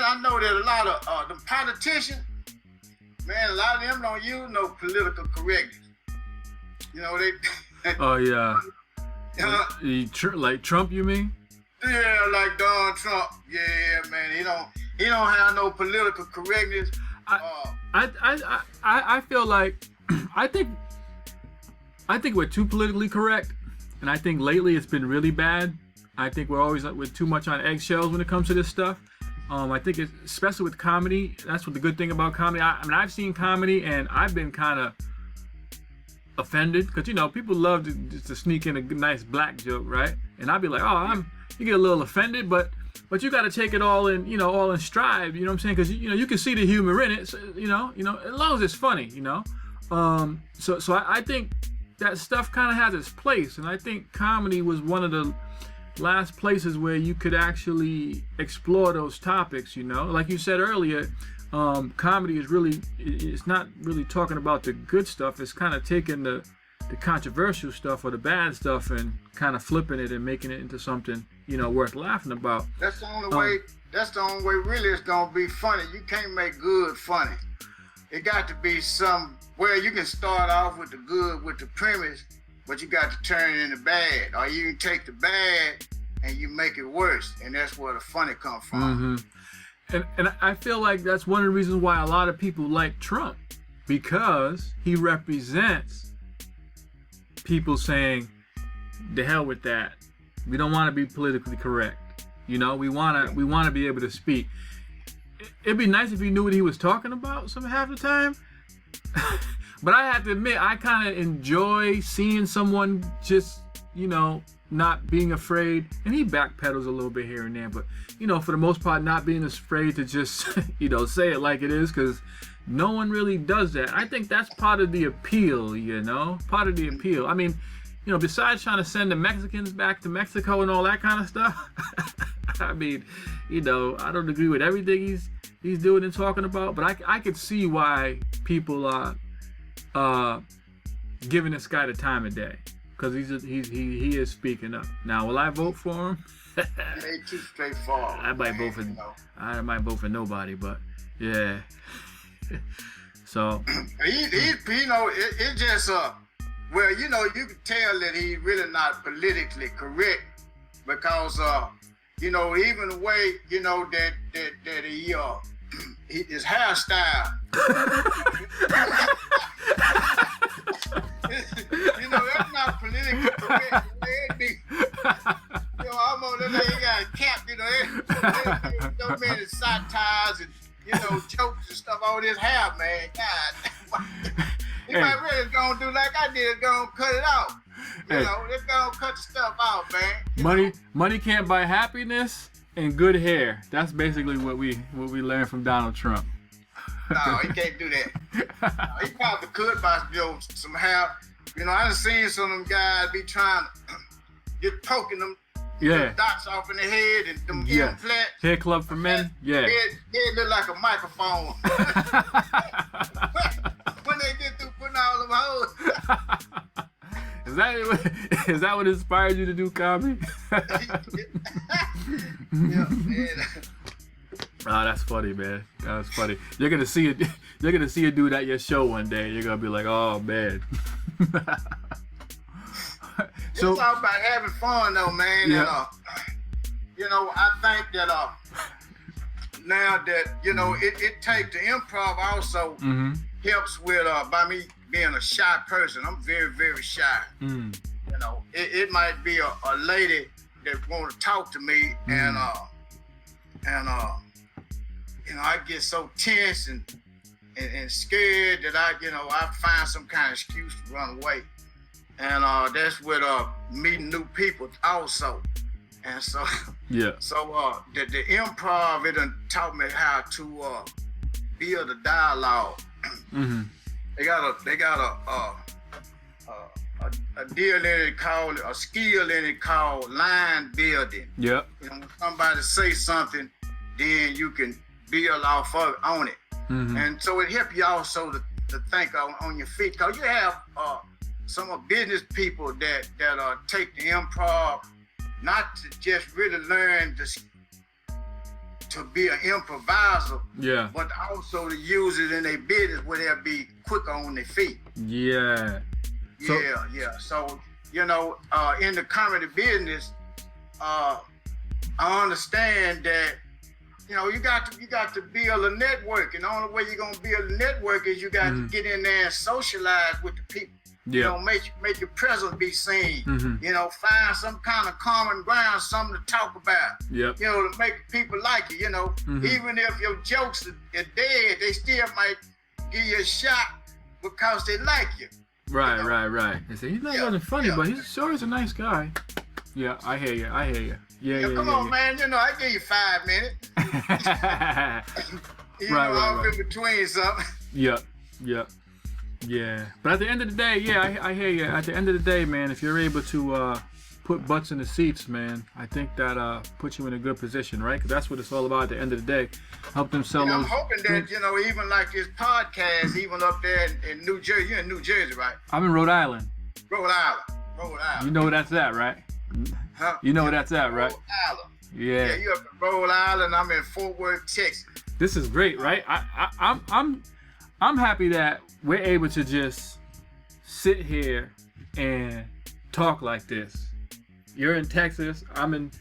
I know that a lot of the politicians, man, a lot of them don't use no political correctness. You know, they. Oh yeah. Like Trump, you mean? Yeah, like Donald Trump. Yeah, man, he don't have no political correctness. I feel like I think we're too politically correct, and I think lately it's been really bad. I think we're too much on eggshells when it comes to this stuff. I think especially with comedy, that's what the good thing about comedy. I mean, I've seen comedy and I've been kind of offended because, you know, people love to sneak in a nice black joke, right? And I'd be like, you get a little offended, but you got to take it all in stride, you know what I'm saying? Because, you know, you can see the humor in it, so, you know, as long as it's funny, you know? So I think that stuff kind of has its place, and I think comedy was one of the last places where you could actually explore those topics, you know? Like you said earlier, comedy it's not really talking about the good stuff. It's kind of taking the controversial stuff or the bad stuff and kind of flipping it and making it into something, you know, worth laughing about. That's the only way. That's the only way really it's gonna be funny. You can't make good funny. It got to be where you can start off with the good, with the premise, but you got to turn it into bad. Or you can take the bad and you make it worse, and that's where the funny comes from. And I feel like that's one of the reasons why a lot of people like Trump, because he represents people saying, "The hell with that. We don't want to be politically correct. You know, we want to be able to speak." It'd be nice if he knew what he was talking about half the time. But I have to admit, I kind of enjoy seeing someone just, you know, not being afraid, and he backpedals a little bit here and there, but, you know, for the most part, not being afraid to just, you know, say it like it is, because no one really does that. I think that's part of the appeal, you know, part of the appeal. I mean, you know, besides trying to send the Mexicans back to Mexico and all that kind of stuff, I mean, you know, I don't agree with everything he's doing and talking about, but I could see why people are giving this guy the time of day, because he is speaking up. Now, will I vote for him? It ain't too straightforward. I might vote for nobody, but yeah. So he you know, it just well, you know, you can tell that he's really not politically correct, because you know, even the way, you know, that he his hairstyle. You know, that's not politically correct. It'd be, you know, almost like he got a cap, you know, so many satires and, you know, jokes and stuff on his hair, man. God, he might really gonna do like I did, gonna cut it out. You know, they're gonna cut the stuff out, man. Money can't buy happiness and good hair. That's basically what we learned from Donald Trump. No, he can't do that. No, he probably could buy, you know, some hair. You know, I done seen some of them guys be trying to get poking them dots off in the head and them implants. Hair club for men. Yeah. It look like a microphone. When they get through putting all them hoes. Is that what inspired you to do comedy? Yeah, man. Oh, that's funny, man. That's funny. You're gonna see it. You're gonna see a dude at your show one day. You're gonna be like, "Oh man." So it's all about having fun, though, man. Yeah. And, you know, I think that now that, you know, it takes the improv also helps with by me being a shy person. I'm very, very shy. You know, it might be a lady that want to talk to me, and you know, I get so tense and scared that I find some kind of excuse to run away. and that's with meeting new people also. And so Yeah. The improv, it done taught me how to build a dialogue. Mm-hmm. They got a deal in it called, a skill in it called line building. Yeah. You know, when somebody say something, then you can build off of on it. Mm-hmm. And so it helps you also to think on your feet. Because you have some business people that take the improv not to just really learn to be an improviser, Yeah. but also to use it in their business where they'll be quicker on their feet. Yeah. So, Yeah. So, you know, in the comedy business, I understand that, you know, you got to build a network, and the only way you're gonna build a network is you got to get in there and socialize with the people. yeah. You know, make your presence be seen. Mm-hmm. You know, find some kind of common ground, something to talk about. Yep. You know, to make people like you. You know, Mm-hmm. even if your jokes are dead, they still might give you a shot because they like you. Right, You know? right. They say, he Yeah, wasn't funny, yeah. but he sure is a nice guy. Yeah, I hear you. Yeah, Come on, man. You know, I give you 5 minutes. You Right, know, right, I'm right. in between something. Yep. Yeah. But at the end of the day, yeah, I hear you. At the end of the day, man, if you're able to put butts in the seats, man, I think that puts you in a good position, right? Because that's what it's all about at the end of the day. Help them sell I'm those. hoping that, you know, even like this podcast, even up there in New Jersey, you're in New Jersey, right? I'm in Rhode Island. Rhode Island. You know where that's at, right? Huh? You know where that's at, right? Rhode Island. Yeah. Yeah, you up in Rhode Island. I'm in Fort Worth, Texas. This is great, right? I'm happy that we're able to just sit here and talk like this. You're in Texas, I'm in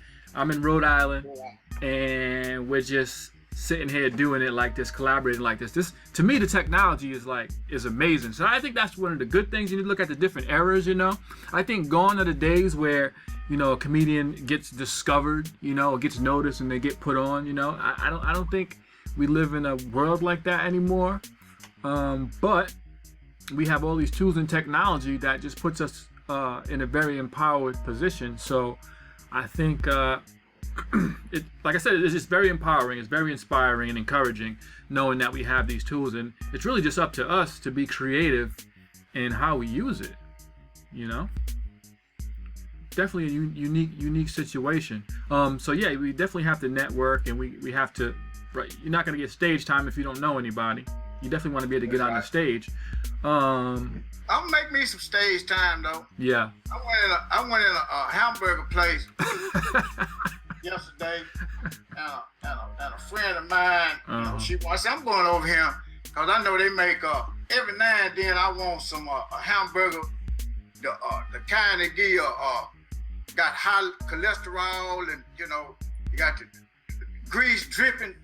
Rhode Island, and we're just sitting here doing it like this, collaborating like this. This, to me, the technology is amazing. So I think that's one of the good things. You need to look at the different eras, you know. I think gone are the days where, you know, a comedian gets discovered, you know, or gets noticed and they get put on, you know. I don't think we live in a world like that anymore. But we have all these tools and technology that just puts us in a very empowered position. So I think it, like I said, it's just very empowering. It's very inspiring and encouraging knowing that we have these tools, and it's really just up to us to be creative in how we use it. You know, definitely a unique situation. So yeah, we definitely have to network, and we have to. Right, you're not gonna get stage time if you don't know anybody. You definitely want to be able to get on the stage. I'll make me some stage time though. Yeah. I went in a hamburger place yesterday, and a friend of mine, you know, I said, I'm going over here because I know they make every now and then I want some a hamburger, the kind that give you got high cholesterol, and you know you got the grease dripping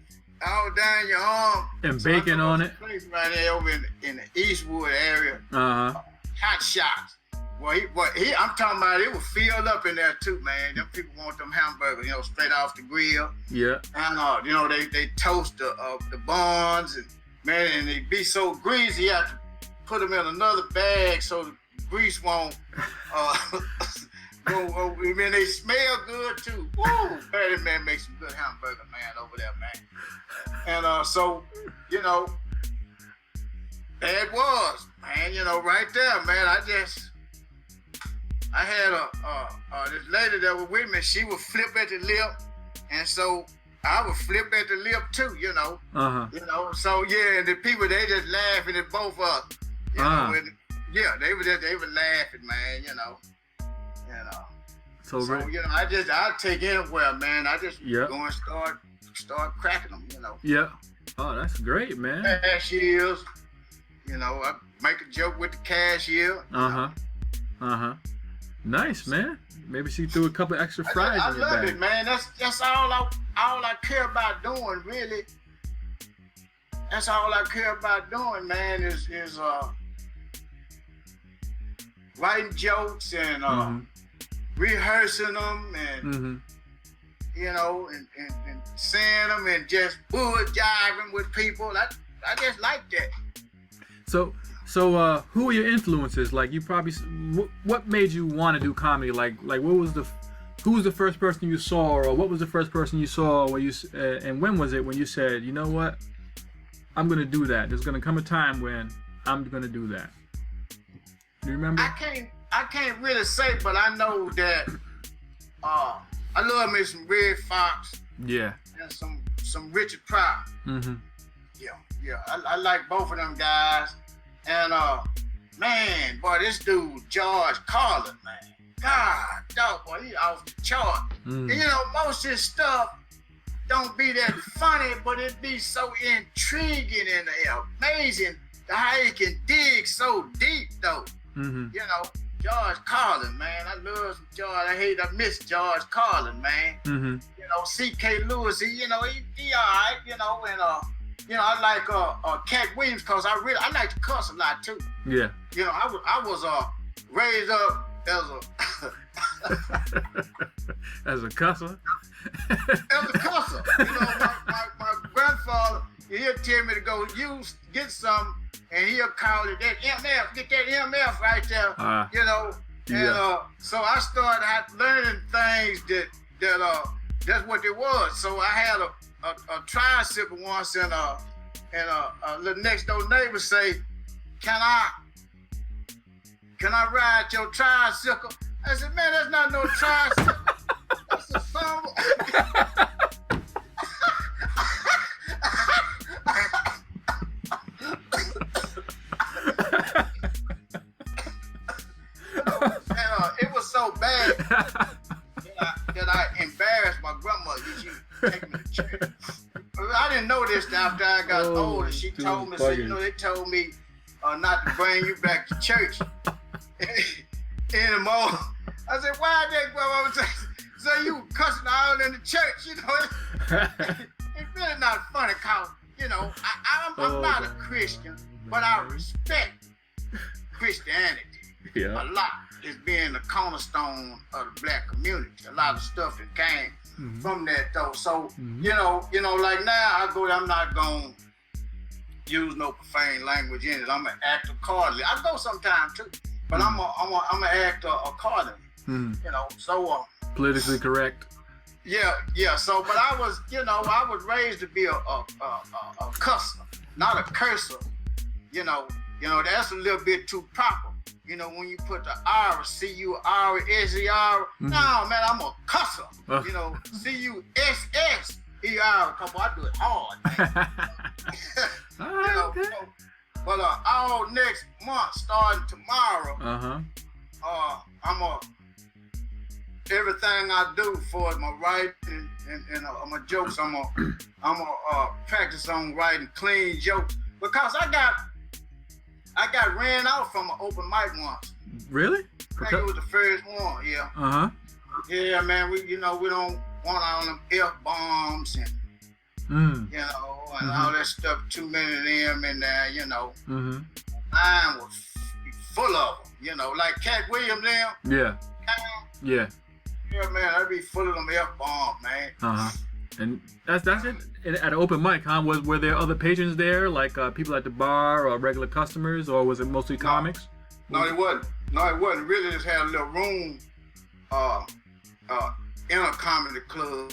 all down your arm. And bacon on it. Place right there over in the Eastwood area. Uh-huh. Hot shots. Well, I'm talking about it was filled up in there too, man. Them people want them hamburgers, you know, straight off the grill. Yeah. And you know, they toast the buns, and man, and they be so greasy, you have to put them in another bag so the grease won't go over. I mean, they smell good too. Woo! That man makes some good hamburger, man, over there, man. And so, you know, there it was, man. You know, right there, man. I had this lady that was with me. She would flip at the lip, and so I would flip at the lip too. You know. You know. So yeah, and the people, they just laughing at both of us. You know. And, yeah, they were laughing, man. You know. So you know, I'll take anywhere, man. I just go and start cracking them, you know. Yeah. Oh, that's great, man. Cashiers, you know, I make a joke with the cashier. Nice, man. Maybe she threw a couple extra fries in your bag. I love it, man. That's all I care about doing, really. That's all I care about doing, man, is writing jokes and rehearsing them, and you know, and saying them, and just bull jiving with people. I just like that. So, who were your influences? Like, you probably, what made you want to do comedy? Like, who was the first person you saw, or what was the first person you saw where you, and when was it when you said, you know what, I'm gonna do that. There's gonna come a time when I'm gonna do that. Do you remember? I can't really say, but I know that I love me some Red Fox. Yeah. And some Richard Pryor. Mm-hmm. Yeah. I like both of them guys. And man, boy, this dude George Carlin, man. God, dog, boy, he off the chart. And, you know, most of his stuff don't be that funny, but it be so intriguing and amazing how he can dig so deep, though. Mm-hmm. You know, George Carlin, man. I love George. I miss George Carlin, man. Mm-hmm. You know, C.K. Lewis, he all right, you know, and I like Cat Williams because I like to cuss a lot too. Yeah. You know, I was raised up as a as a cusser. As a cusser. You know, my grandfather, he'll tell me to go get some, and he'll call it that MF, get that MF right there. You know, and so I started learning things that's what it was. So I had a tricycle once, and a little next door neighbor say, Can I ride your tricycle? I said, man, that's not no tricycle. That's a song. It was so bad that I embarrassed my grandmother. She take me to church. I didn't know this after I got older. She told me, they told me not to bring you back to church anymore. I said, why did grandma say you cussing all in the church? You know, it's really not funny because, you know, I'm not a Christian, but I respect Christianity a lot. It's being the cornerstone of the black community. A lot of stuff that came from that though. So, you know, like now I go, I'm not gonna use no profane language in it. I'm gonna act accordingly. I go sometime too, but I'm gonna act accordingly. You know, so politically correct. Yeah. So, but I was raised to be a cusser, not a cursor. You know, that's a little bit too proper. You know, when you put the R, C-U-R-S-E-R, no, man, I'm a cusser. You know, C-U-S-S-E-R, come on, I do it hard, man. You know, okay. But all next month, starting tomorrow, everything I do for my writing and my jokes, I'm gonna practice on writing clean jokes because I got ran out from an open mic once. Really? I think it was the first one, yeah. Yeah, man, we don't want all them F-bombs and you know, and all that stuff, too many of them in there, you know. Mine was full of them, you know, like Cat Williams them. Yeah. Yeah, man, I'd be full of them F-bombs, man. And that's it. At an open mic, huh? Were there other patrons there, like people at the bar or regular customers, or was it mostly comics? No, it wasn't. Really just had a little room in a comedy club.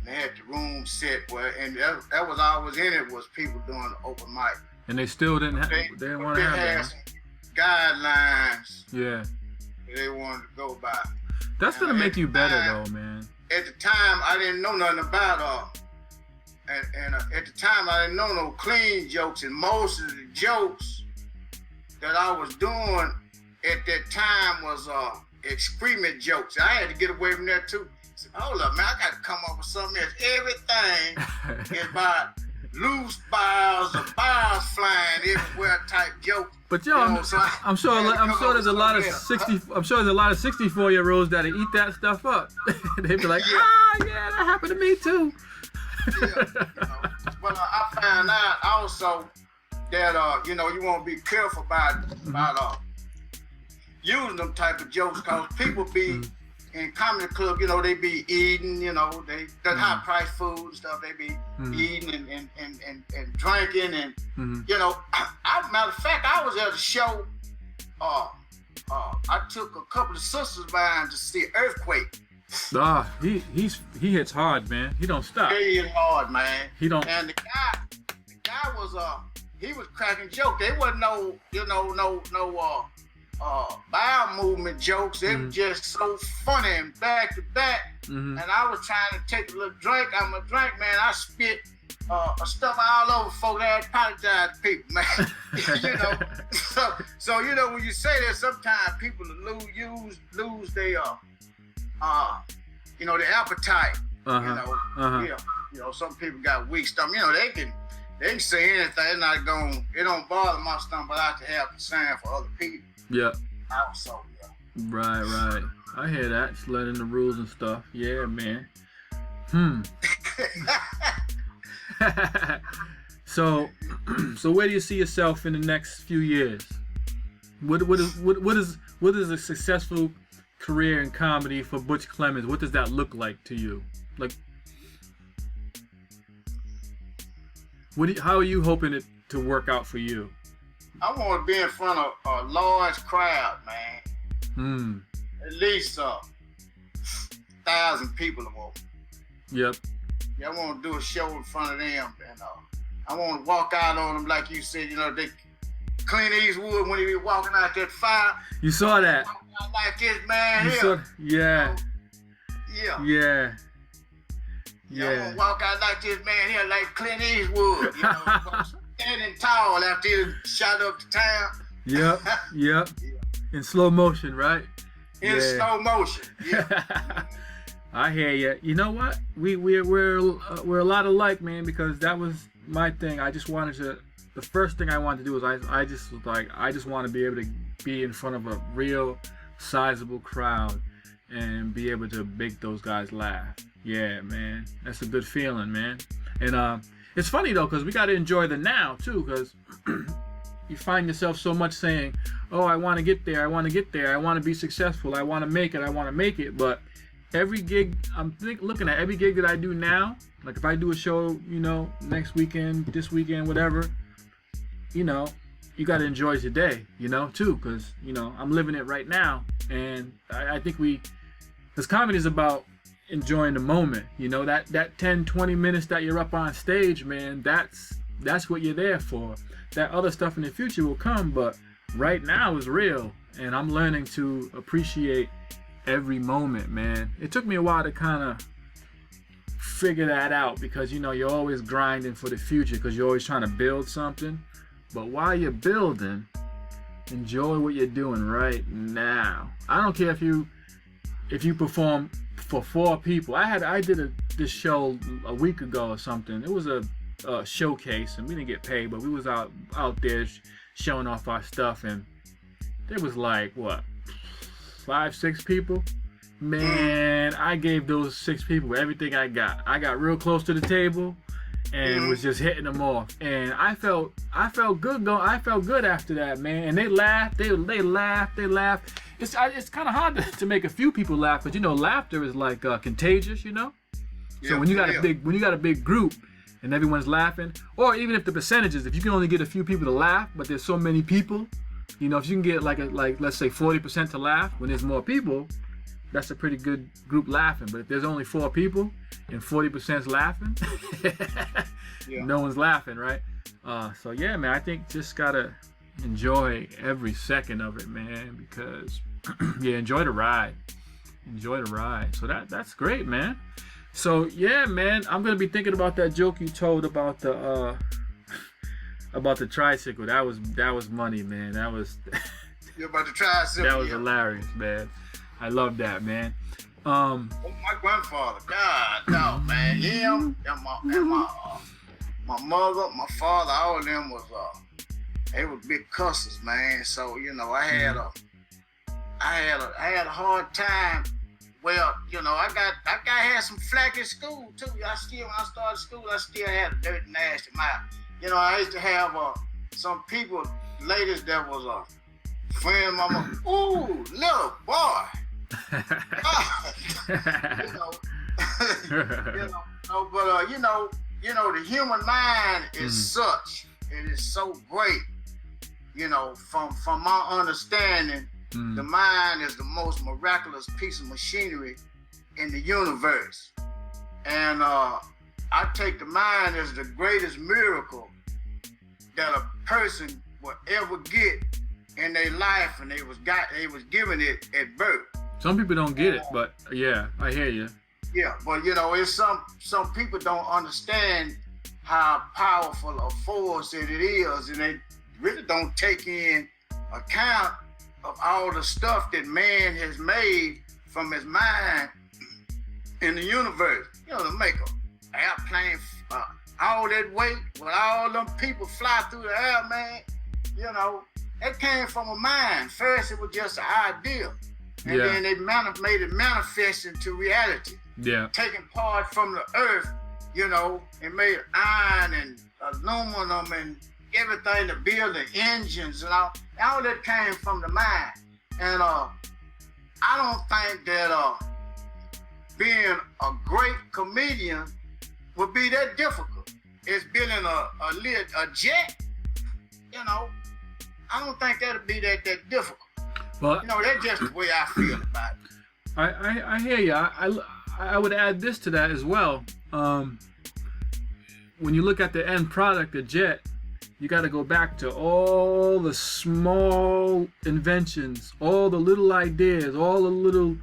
They had the room set where, and that was all was in it was people doing the open mic. And they still didn't have. They didn't want to have that. Some guidelines. Yeah. They wanted to go by. That's gonna make you better, though, man. At the time, I didn't know nothing about and at the time, I didn't know no clean jokes, and most of the jokes that I was doing at that time was excrement jokes. I had to get away from that too. I said, hold up, man, I got to come up with something else. Everything is about loose bowels or bowels flying everywhere type joke. But yo, I'm sure there's a lot of 64-year-olds that eat that stuff up. They'd be like, yeah, that happened to me too. But I found out also that you want to be careful about using them type of jokes because people be in comedy club, you know, they be eating, you know, that high price food and stuff. They be eating and drinking and you know. Matter of fact, I was at a show. I took a couple of sisters of mine to see Earthquake. He hits hard, man. He don't stop. He hit hard, man. He don't. And the guy was he was cracking jokes. They wasn't no bowel movement jokes. They were just so funny and back to back. And I was trying to take a little drink out of my drink, man. I spit stuff all over folks. I apologize to people, man. You know, so you know when you say that, sometimes people lose their you know, their appetite. You know, some people got weak stomach. You know, they can say anything. It don't bother my stomach, but I have to have concern for other people. Yeah. Also, yeah. Right. I hear that. Just learning the rules and stuff. Yeah, man. So where do you see yourself in the next few years? What is a successful career in comedy for Butch Clemons? What does that look like to you? Like, how are you hoping it to work out for you? I want to be in front of a large crowd, man. At least 1,000 people or more. Yep. Yeah, I want to do a show in front of them, and I want to walk out on them like you said. You know, Clint Eastwood when he be walking out that fire. You saw that. Walking out like this, man. Yeah. I want to walk out like this man here, like Clint Eastwood. You know, standing tall after he shot up the town. Yep. In slow motion, right? In slow motion. Yeah. I hear you. You know what? We're a lot alike, man. Because that was my thing. I just wanted to. The first thing I wanted to do was I just was like I just want to be able to be in front of a real sizable crowd and be able to make those guys laugh. Yeah, man. That's a good feeling, man. And it's funny though, because we got to enjoy the now too, because you find yourself so much saying, oh, I want to get there, I want to get there, I want to be successful, I want to make it, but every gig, I'm looking at every gig that I do now, like if I do a show, you know, next weekend, this weekend, whatever, you know, you got to enjoy today, you know, too, because, you know, I'm living it right now, and I think because comedy is about enjoying the moment, you know, that 10, 20 minutes that you're up on stage, man, that's what you're there for. That other stuff in the future will come, but right now is real, and I'm learning to appreciate every moment, man. It took me a while to kind of figure that out, because, you know, you're always grinding for the future because you're always trying to build something, but while you're building, enjoy what you're doing right now. I don't care if you perform for 4 people. I did this show a week ago or something. It was a showcase, and we didn't get paid, but we was out there showing off our stuff, and there was like 5, 6 people. Man, I gave those 6 people everything I got. I got real close to the table and was just hitting them off, and I felt good. I felt good after that, man. And they laughed. They laughed. It's kind of hard to make a few people laugh, but you know, laughter is like contagious, you know. So when you got a big group and everyone's laughing, or even if the percentages, if you can only get a few people to laugh, but there's so many people, you know, if you can get like let's say 40% to laugh when there's more people, that's a pretty good group laughing. But if there's only 4 people and 40%'s laughing, no one's laughing, right? So yeah, man, I think just gotta enjoy every second of it, man, because enjoy the ride. So that's great, man. So yeah, man, I'm gonna be thinking about that joke you told about the tricycle. That was money, man. That was You're about the tricycle. That was hilarious, man. I love that, man. My grandfather, God, no, man. Him and my mother, my father, all of them was they were big cussers, man. So, you know, I had a hard time. Well, you know, I had some flack in school too. When I started school, I still had a dirty, nasty mouth. You know, I used to have some people, ladies that was a friend of mama. Ooh, little boy, you know, but the human mind is such. It is so great. From my understanding, the mind is the most miraculous piece of machinery in the universe. And I take the mind as the greatest miracle that a person will ever get in their life, and they was given it at birth. Some people don't get it, but yeah, I hear you. Yeah, but it's some people don't understand how powerful a force it is, and they really don't take in account of all the stuff that man has made from his mind in the universe. To make an airplane all that weight with all them people fly through the air, man. That came from a mind. First, it was just an idea, and then they made it manifest into reality. Yeah, taking part from the earth, and made iron and aluminum and everything to build the engines and all that came from the mind. And I don't think that being a great comedian would be that difficult. It's building a jet, I don't think that'd be that difficult. Well, that's just the way I feel about it. I hear you. I would add this to that as well. When you look at the end product, the jet, you got to go back to all the small inventions, all the little ideas, all the little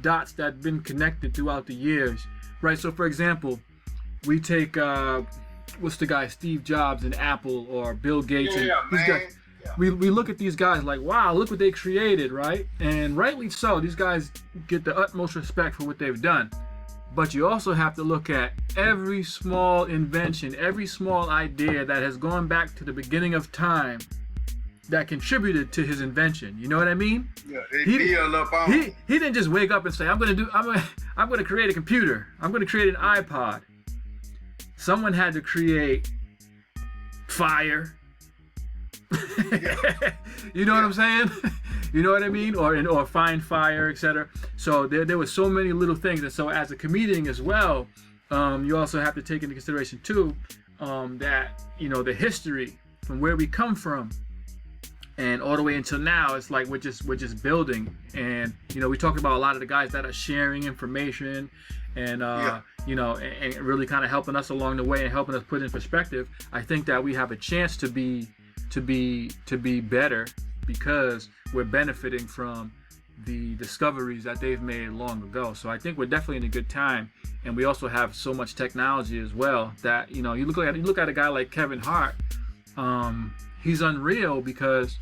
dots that have been connected throughout the years, right? So, for example, we take what's the guy, Steve Jobs and Apple, or Bill Gates. Yeah, and these man. guys, we look at these guys like, wow, look what they created, right? And rightly so, these guys get the utmost respect for what they've done. But you also have to look at every small invention, every small idea that has gone back to the beginning of time that contributed to his invention. You know what I mean? Yeah, they build up on. He didn't just wake up and say, I'm gonna create a computer. I'm gonna create an iPod. Someone had to create fire. You know what I'm saying? You know what I mean? Or find fire, etc. So there were so many little things. And so as a comedian as well, you also have to take into consideration too that the history from where we come from and all the way until now. It's like we're just building, and we talk about a lot of the guys that are sharing information and and really kind of helping us along the way and helping us put in perspective. I think that we have a chance to be better because we're benefiting from the discoveries that they've made long ago. So I think we're definitely in a good time, and we also have so much technology as well that you look at a guy like Kevin Hart. He's unreal because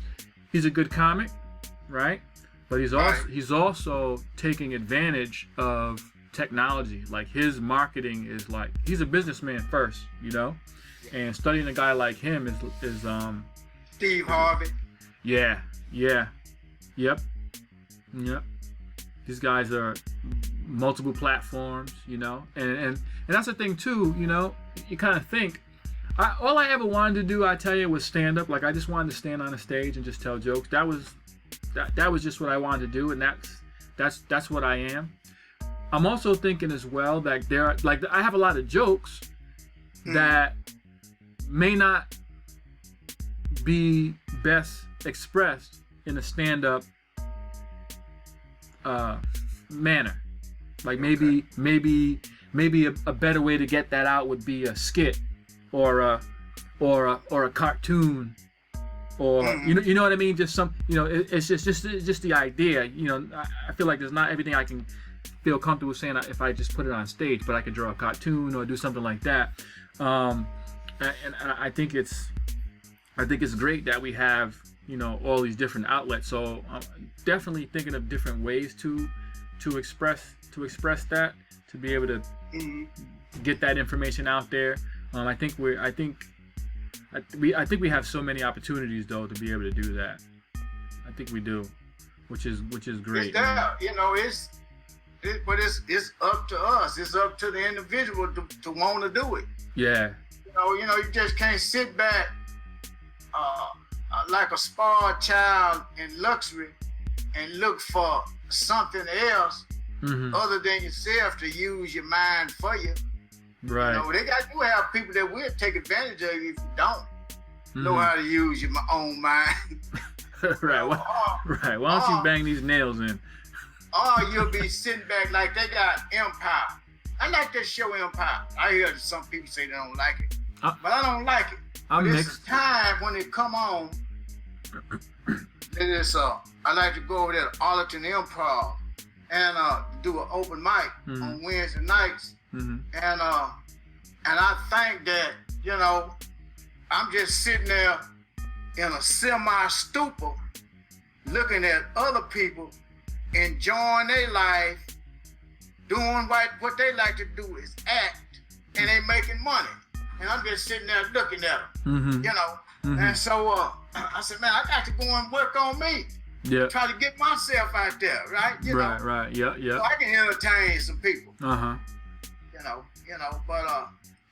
he's a good comic, right? But he's also taking advantage of technology. Like his marketing is like he's a businessman first, and studying a guy like him is Steve Harvey. Yeah. Yep. These guys are multiple platforms, and that's the thing too, you kind of think, all I ever wanted to do, I tell you, was stand up. Like I just wanted to stand on a stage and just tell jokes. That was just what I wanted to do, and that's what I am. I'm also thinking as well that I have a lot of jokes that may not be best expressed in a stand-up manner. Like maybe a better way to get that out would be a skit or a cartoon, or you know what I mean. Just some it's just the idea. I feel like there's not everything I can feel comfortable saying if I just put it on stage, but I could draw a cartoon or do something like that. And I think it's great that we have all these different outlets. So I'm definitely thinking of different ways to express that, to be able to get that information out there. I think we have so many opportunities though to be able to do that. I think we do, which is great. But it's up to us. It's up to the individual to want to do it. Yeah. You just can't sit back like a spoiled child in luxury and look for something else other than yourself to use your mind for you. Right. You know, you have people that will take advantage of you if you don't know how to use your own mind. Right. Right. Why don't you bang these nails in? Or you'll be sitting back like they got Empire. I like that show Empire. I hear some people say they don't like it, but I don't like it. I'm but mixed. It's time when it come on. I like to go over there to Arlington Improv and do an open mic on Wednesday nights. And I think that, you know, I'm just sitting there in a semi-stupor looking at other people enjoying their life, doing what they like to do is act, and they making money. And I'm just sitting there looking at them, you know. And so I said, man, I got to go and work on me. Yeah. Try to get myself out there, right? You know? Right. Yeah. So I can entertain some people. Uh-huh. You know, but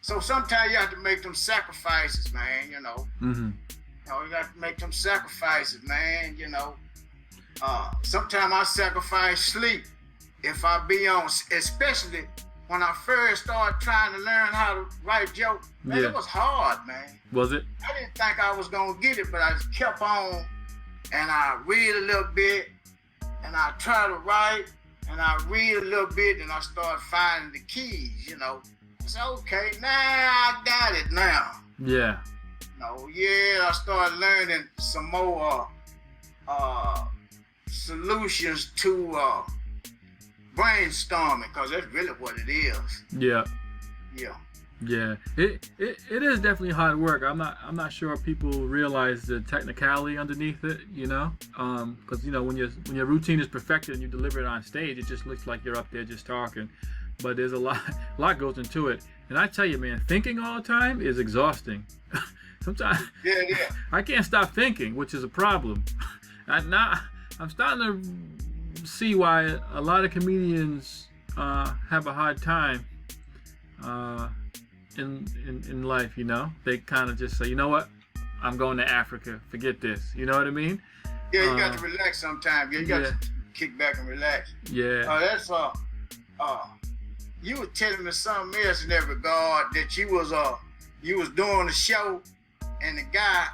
so sometimes you have to make them sacrifices, man, you know. You know, you got to make them sacrifices, man, you know. Sometimes I sacrifice sleep if I be on, especially when I first started trying to learn how to write jokes. Man, it was hard, man. Was it? I didn't think I was gonna get it, but I just kept on, and I read a little bit, and I try to write, and I read a little bit, and I start finding the keys, you know. I said, okay, now I got it now. Yeah. I started learning some more solutions to brainstorming, because that's really what it is. Yeah. Yeah. It is definitely hard work. I'm not sure people realize the technicality underneath it, you know, because you know when your routine is perfected and you deliver it on stage, it just looks like you're up there just talking, but there's a lot goes into it. And I tell you, man, thinking all the time is exhausting. Sometimes I can't stop thinking, which is a problem. I'm starting to see why a lot of comedians have a hard time in life, you know. They kind of just say, you know what, I'm going to Africa, forget this, you know what I mean? Yeah, you got to relax sometimes. You got to kick back and relax. Yeah. That's you were telling me something else in that regard, that you was doing a show and the guy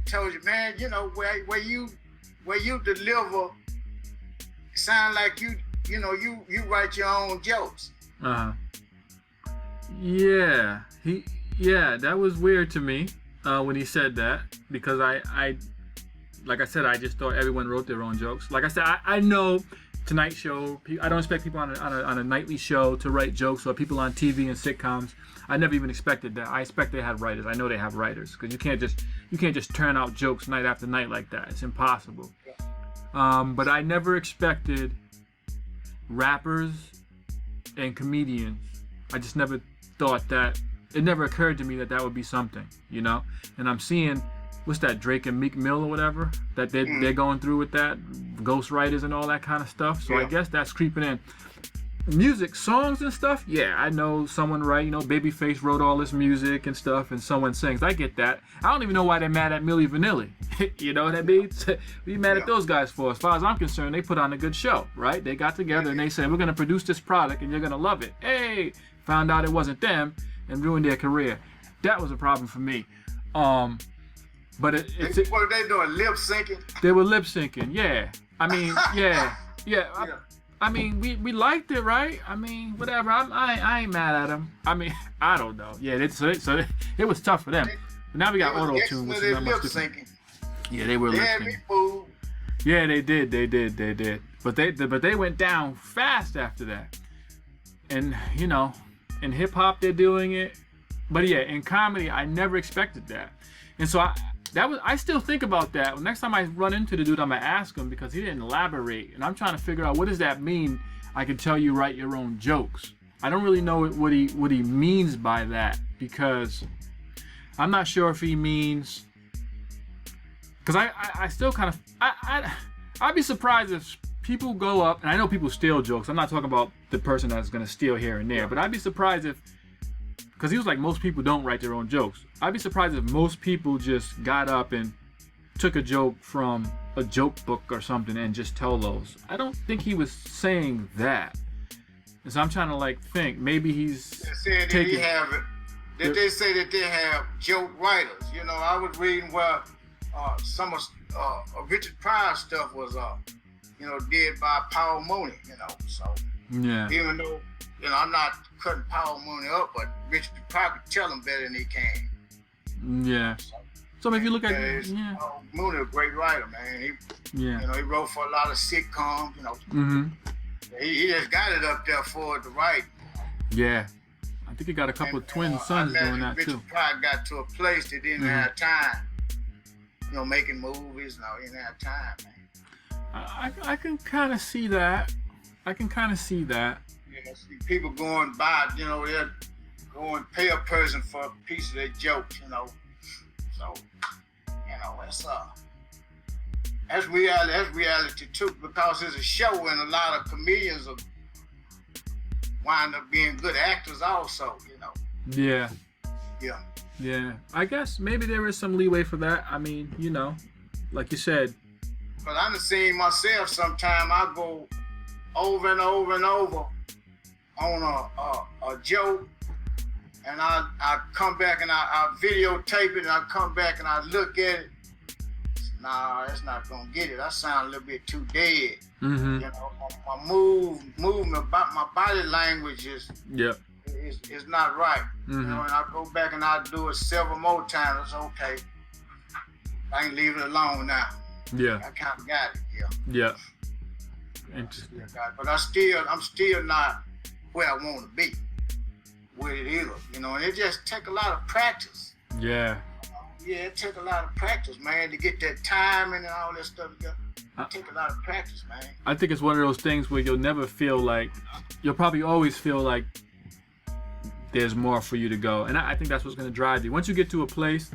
told you, man, you know, where you deliver, sound like you write your own jokes. Yeah, that was weird to me when he said that, because I like I said, I just thought everyone wrote their own jokes. Like I said, I know Tonight Show, I don't expect people on a nightly show to write jokes, or people on TV and sitcoms. I never even expected that. I expect they have writers. I know they have writers, because you can't just turn out jokes night after night like that. It's impossible. But I never expected rappers and comedians. I just never thought that. It never occurred to me that would be something, you know. And I'm seeing, what's that, Drake and Meek Mill or whatever, that they're going through with that, ghostwriters and all that kind of stuff. So I guess that's creeping in. Music, songs and stuff, yeah, I know someone write, you know, Babyface wrote all this music and stuff, and someone sings. I get that. I don't even know why they're mad at Milli Vanilli. You know what I mean? What are you mad at those guys for? As far as I'm concerned, they put on a good show, right? They got together and they said, we're going to produce this product and you're going to love it. Hey, found out it wasn't them and ruined their career. That was a problem for me. But what are they doing? Lip syncing? They were lip syncing, yeah. I mean, yeah. I mean, we liked it, right? I mean, whatever. I ain't mad at them. I mean, I don't know. Yeah, it was tough for them. But now we got auto tune, which is not much different. Yeah, they were lip syncing. Yeah, they did. But they went down fast after that. And you know, in hip hop they're doing it. But yeah, in comedy I never expected that. And so I still think about that. Next time I run into the dude, I'm gonna ask him, because he didn't elaborate, and I'm trying to figure out, what does that mean? I can tell you write your own jokes. I don't really know what he means by that, because I'm not sure if he means, because I still kind of I'd be surprised if people go up, and I know people steal jokes. I'm not talking about the person that's gonna steal here and there, but I'd be surprised if, because he was like, most people don't write their own jokes. I'd be surprised if most people just got up and took a joke from a joke book or something and just tell those. I don't think he was saying that. So I'm trying to like think. Maybe he's taking. They say that they have joke writers. You know, I was reading where some of Richard Pryor's stuff was did by Paul Mooney. You know, so yeah. Even though I'm not cutting Paul Mooney up, but Richard Pryor could tell him better than he can. Yeah. So if you look at Mooney, a great writer, man. He wrote for a lot of sitcoms. You know. Mm-hmm. He just got it up there for it to write. Yeah. I think he got a couple of twin sons doing that Richard too. Pryor got to a place that didn't have time. Making movies. No, he didn't have time, man. I can kind of see that. Yeah, see people going by, they'll go and pay a person for a piece of their jokes, So, that's reality too, because it's a show and a lot of comedians are wind up being good actors also, Yeah. Yeah. Yeah. I guess maybe there is some leeway for that. I mean, like you said. But I done seen myself sometime. I go over and over and over on a joke, and I come back and I videotape it, and I come back and I look at it. Nah, that's not gonna get it. I sound a little bit too dead. Mm-hmm. My movement, my body language is not right. Mm-hmm. And I go back and I do it several more times. It's okay. I ain't leaving it alone now. Yeah. I kind of got it. Yeah. Interesting. But I'm still not where I want to be with it either. And it just take a lot of practice. Yeah. Yeah, it take a lot of practice, man, to get that timing and all that stuff together. It take a lot of practice, man. I think it's one of those things where you'll probably always feel like there's more for you to go. And I think that's what's going to drive you. Once you get to a place,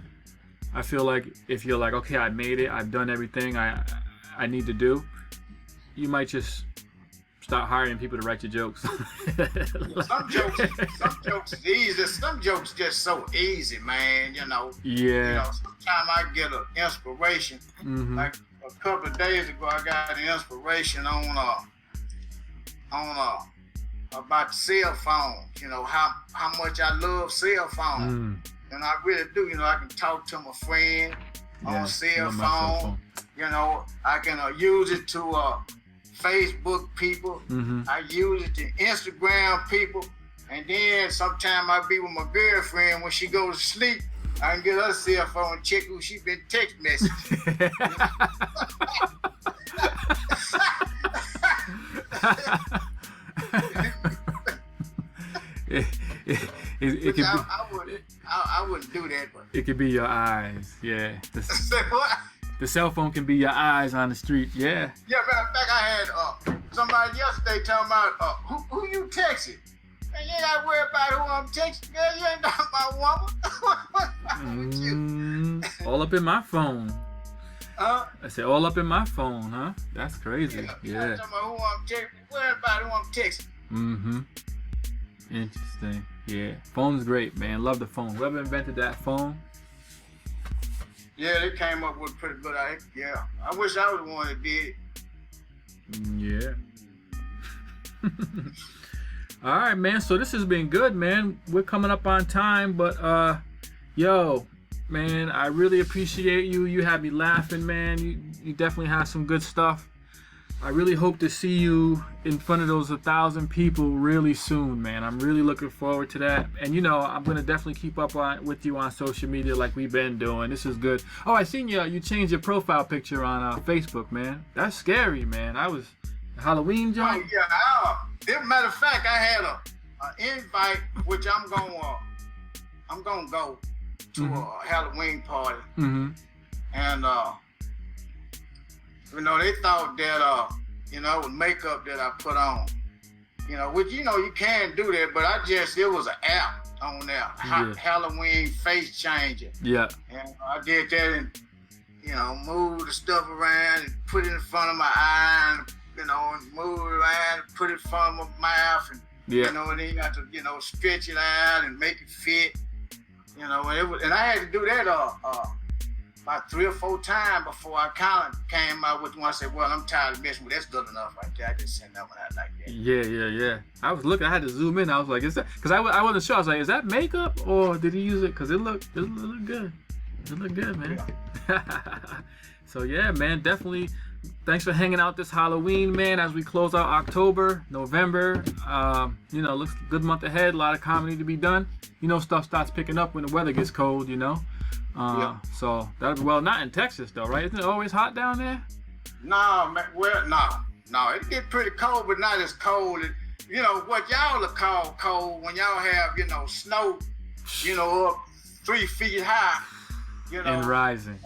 I feel like if you're like, okay, I made it, I've done everything I need to do, you might just start hiring people to write your jokes. Some jokes is easy. Some jokes just so easy, man. Yeah. Sometimes I get an inspiration. Mm-hmm. Like a couple of days ago, I got an inspiration on about cell phones. How much I love cell phones, and I really do. I can talk to my friend on cell phone. I can use it to Facebook people. Mm-hmm. I use it to Instagram people, and then sometime I be with my girlfriend when she goes to sleep. I can get her cell phone and check who she been text messaging. I wouldn't do that, but it could be your eyes. Yeah. Say what? The cell phone can be your eyes on the street. Yeah. Yeah, matter of fact, I had somebody yesterday talking about who you texting. Man, you ain't got to worry about who I'm texting. Girl, you ain't talking about woman. What's wrong with you? All up in my phone. Huh? I said all up in my phone, huh? That's crazy. Yeah. Talking about who I'm texting. Worry about who I'm texting. Mm-hmm. Interesting. Yeah. Phone's great, man. Love the phone. Whoever invented that phone. Yeah, they came up with a pretty good idea. Yeah. I wish I was the one that did it. Yeah. All right, man. So this has been good, man. We're coming up on time, but yo, man, I really appreciate you. You had me laughing, man. You definitely have some good stuff. I really hope to see you in front of those 1,000 people really soon, man. I'm really looking forward to that. And I'm gonna definitely keep up with you on social media like we've been doing. This is good. Oh, I seen you changed your profile picture on Facebook, man. That's scary, man. I was Halloween joint. Oh yeah. As a matter of fact, I had an invite, which I'm gonna go to a Halloween party. Mm-hmm. And they thought that it was makeup that I put on. Which you can do that, but it was an app on there. Halloween face changer. Yeah. And I did that and move the stuff around and put it in front of my eye and and move it around and put it in front of my mouth and and then you got to stretch it out and make it fit. And I had to do that about 3 or 4 times before I kind of came out with one. I said, well, I'm tired of messing with that's good enough right there. I just sent that one out like that. Yeah. I was looking. I had to zoom in. I was like, is that? Because I wasn't sure. I was like, is that makeup or did he use it? Because it looked good. It looked good, man. Yeah. So yeah, man, definitely. Thanks for hanging out this Halloween, man. As we close out October, November, looks a good month ahead. A lot of comedy to be done. Stuff starts picking up when the weather gets cold. So that'll be not in Texas though, right? Isn't it always hot down there? No, man. Well, no. It get pretty cold, but not as cold as what y'all are called cold when y'all have snow, up 3 feet high. And rising.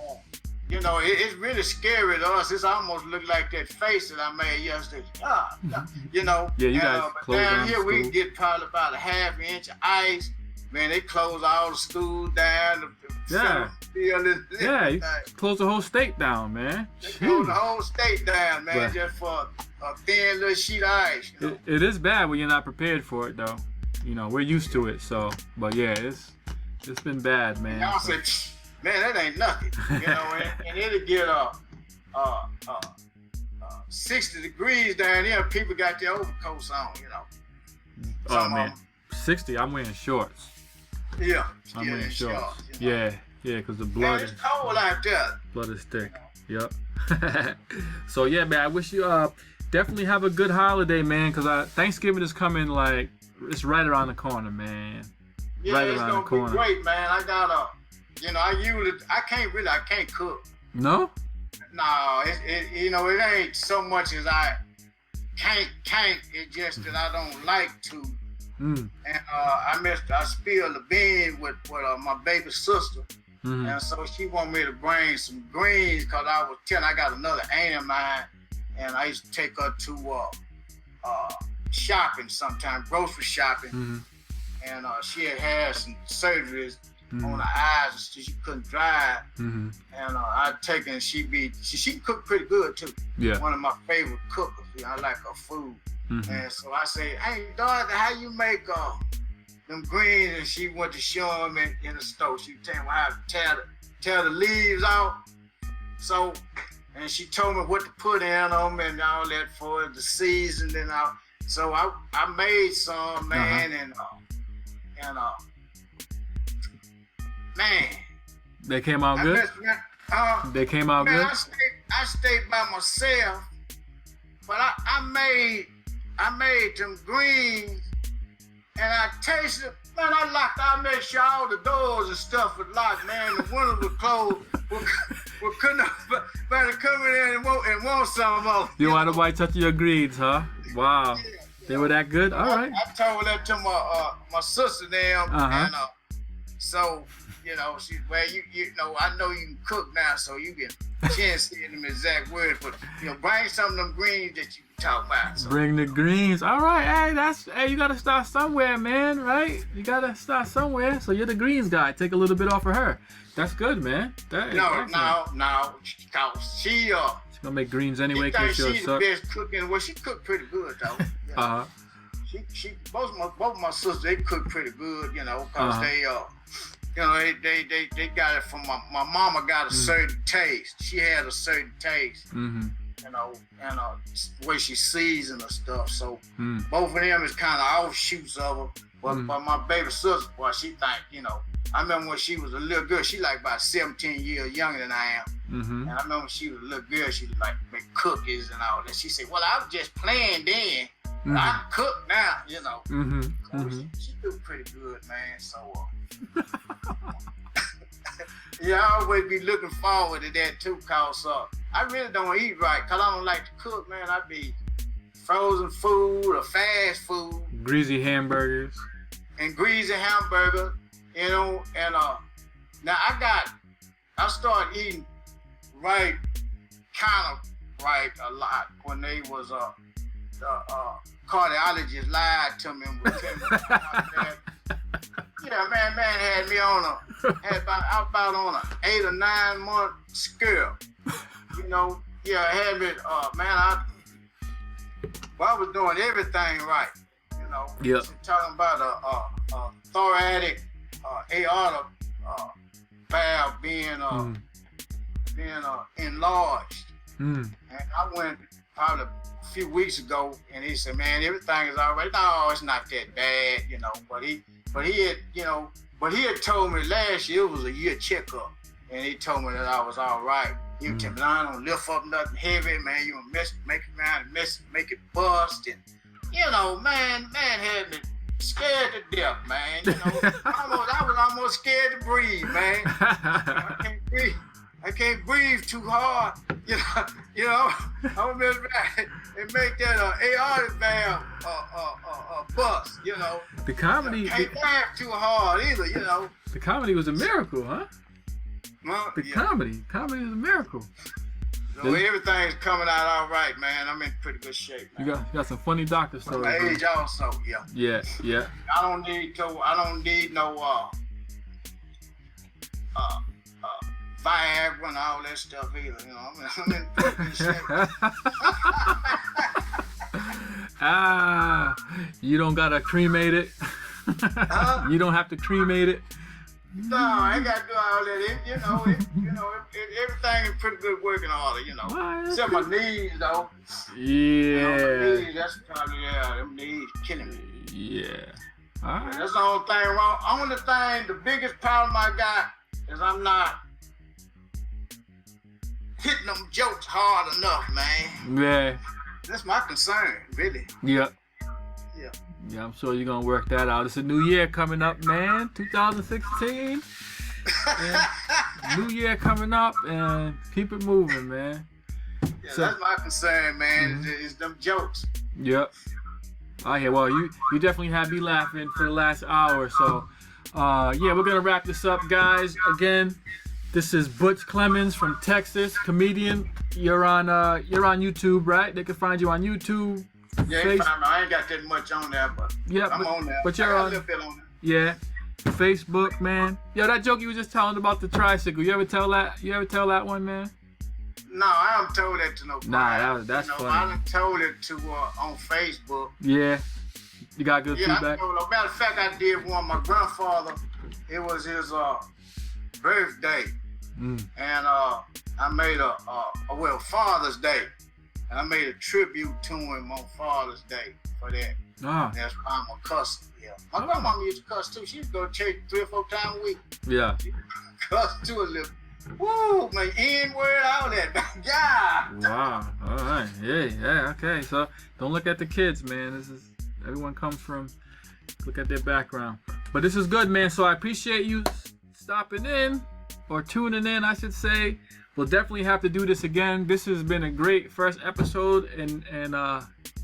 It's really scary to us. It's almost looked like that face that I made yesterday. Yeah, you guys but closed down down here school. we can get probably about a half inch of ice. Man, they close all the schools down. Yeah, you close the whole state down, man. They close the whole state down, man, just for a thin little sheet of ice. It is bad when you're not prepared for it, though. We're used to it, so. But yeah, it's been bad, man. Y'all say, man, that ain't nothing, and it'll get 60 degrees down here. People got their overcoats on, Oh man, 60. I'm wearing shorts. Yeah, I'm wearing shorts. Yeah, because the blood. Man, it's cold out there. Blood is thick. Yep. So yeah, man, I wish you definitely have a good holiday, man. Because Thanksgiving is coming it's right around the corner, man. Yeah, right it's around the gonna corner. be great, man. I got I can't cook. No? No, it ain't so much as I can't. It's just that I don't like to. Mm. And I spilled the beans with my baby sister. Mm-hmm. And so she wanted me to bring some greens because I was telling I got another aunt of mine, and I used to take her to shopping sometimes, grocery shopping. Mm-hmm. And she had some surgeries on her eyes, so she couldn't drive. Mm-hmm. And I'd take her, and she can cook pretty good too. Yeah. One of my favorite cookers. I like her food. Mm-hmm. And so I say, hey, Dorothy, how you make them greens? And she went to show them in the store. She was telling me how to tear the leaves out. So, and she told me what to put in them and all that for the season and all. So I made some, man, and man. They came out good? They came out man, good? I stayed by myself, but I made them greens, and I tasted. Man, I made sure all the doors and stuff was locked. Man, the windows were closed. We couldn't better come in there and want some of. You want nobody touching your greens, huh? Wow. Yeah. They were that good? All right. I told that to my sister there, and so she I know you can cook now, so you can. She ain't saying them exact words, but bring some of them greens that you talk about. So. Bring the greens. All right, hey, you gotta start somewhere, man, right? You gotta start somewhere. So you're the greens guy. Take a little bit off of her. That's good, man. No, cause she's gonna make greens anyway. She's the best cooking. Well, she cooked pretty good though. She both of my sisters, they cook pretty good, cause they got it from my mama got a certain taste. She had a certain taste, and the way she seasoned her stuff. So both of them is kind of offshoots of her. But my baby sister, boy, she think, I remember when she was a little girl, she like about 17 years younger than I am. Mm-hmm. And I remember when she was a little girl, she was like make cookies and all that. She said, well, I was just playing then. I cook now, So she do pretty good, man. So yeah, I always be looking forward to that too, cause I really don't eat right, cause I don't like to cook, man. I be frozen food or fast food, greasy hamburgers, and now I started eating right, kind of right a lot when they was the cardiologist lied to me and was telling me about that. Yeah, man had me on about on a 8 or 9 month scale. Had me, I was doing everything right. Yep. Talking about a thoracic aorta valve being being enlarged. And I went probably a few weeks ago, and he said, "Man, everything is all right." No, it's not that bad, you know. But he had told me last year it was a year checkup, and he told me that I was all right. He was telling me, "I don't lift up nothing heavy, man. You gonna make it around and make it bust." And you know, man had me scared to death, man. You know, I was almost scared to breathe, man. I can't breathe. I can't breathe too hard. You know. I was ready and make that aortic valve bust. You know. The comedy. Can't laugh too hard either. You know. The comedy was a miracle, huh? Comedy was a miracle. So everything's coming out all right, man. I'm in pretty good shape, man. You got some funny doctor stories. My age also, yeah. Yeah. I don't need no Viagra and all that stuff either. You know, I'm in pretty good shape. You don't gotta cremate it. You don't have to cremate it. No, I ain't got to do all that. Everything is pretty good working order, you know. Except my knees, though. Yeah. My knees, that's probably, them knees killing me. Yeah. All right. That's the only thing wrong. The biggest problem I got is I'm not hitting them jokes hard enough, man. Yeah. That's my concern, really. Yeah. Yeah. Yeah, I'm sure you're gonna work that out. It's a new year coming up, man. 2016. New year coming up, and keep it moving, man. Yeah, so, that's my concern, man. Mm-hmm. Is them jokes. Yep. Oh yeah, well you definitely had me laughing for the last hour. So, yeah, we're gonna wrap this up, guys. Again, this is Butch Clemons from Texas, comedian. You're on YouTube, right? They can find you on YouTube. Yeah, I ain't got that much on there, but I'm on there. But you're on. A little bit on there. Yeah, Facebook, man. Yo, that joke you were just telling about the tricycle. You ever tell that one, man? No, I haven't told that to nobody. Nah, that's funny. I done told it to on Facebook. Yeah, you got good feedback. Matter of fact, I did one. My grandfather, it was his birthday, and I made Father's Day. And I made a tribute to him on Father's Day for that. That's why I'm a cusser. Yeah. My grandmama used to cuss too. She used to go to church 3 or 4 times a week. Yeah. Cuss too a little. Woo, man, N-word, all that. Yeah. Wow. All right. Yeah. Okay. So don't look at the kids, man. Everyone comes from. Look at their background. But this is good, man. So I appreciate you stopping in or tuning in, I should say. We'll definitely have to do this again. This has been a great first episode, and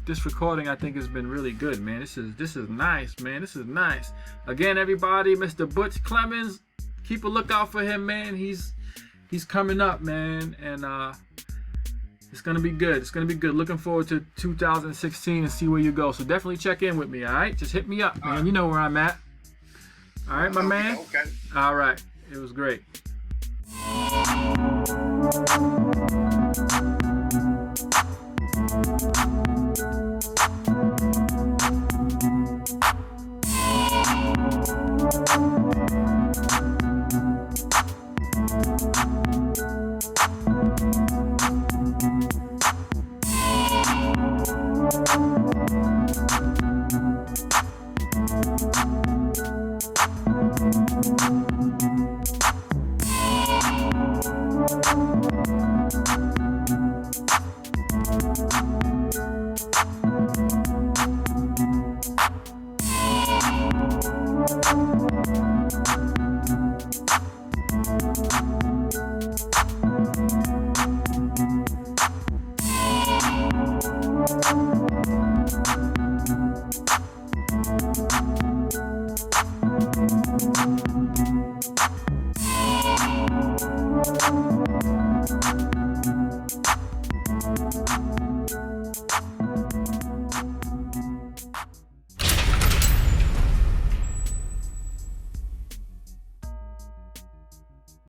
this recording I think has been really good, man. This is nice, man. This is nice. Again, everybody, Mr. Butch Clemons, keep a lookout for him, man. He's coming up, man, and it's gonna be good. It's gonna be good. Looking forward to 2016 and see where you go. So definitely check in with me, all right? Just hit me up, man. You know where I'm at. All right, my man. Okay. All right. It was great. Thank you.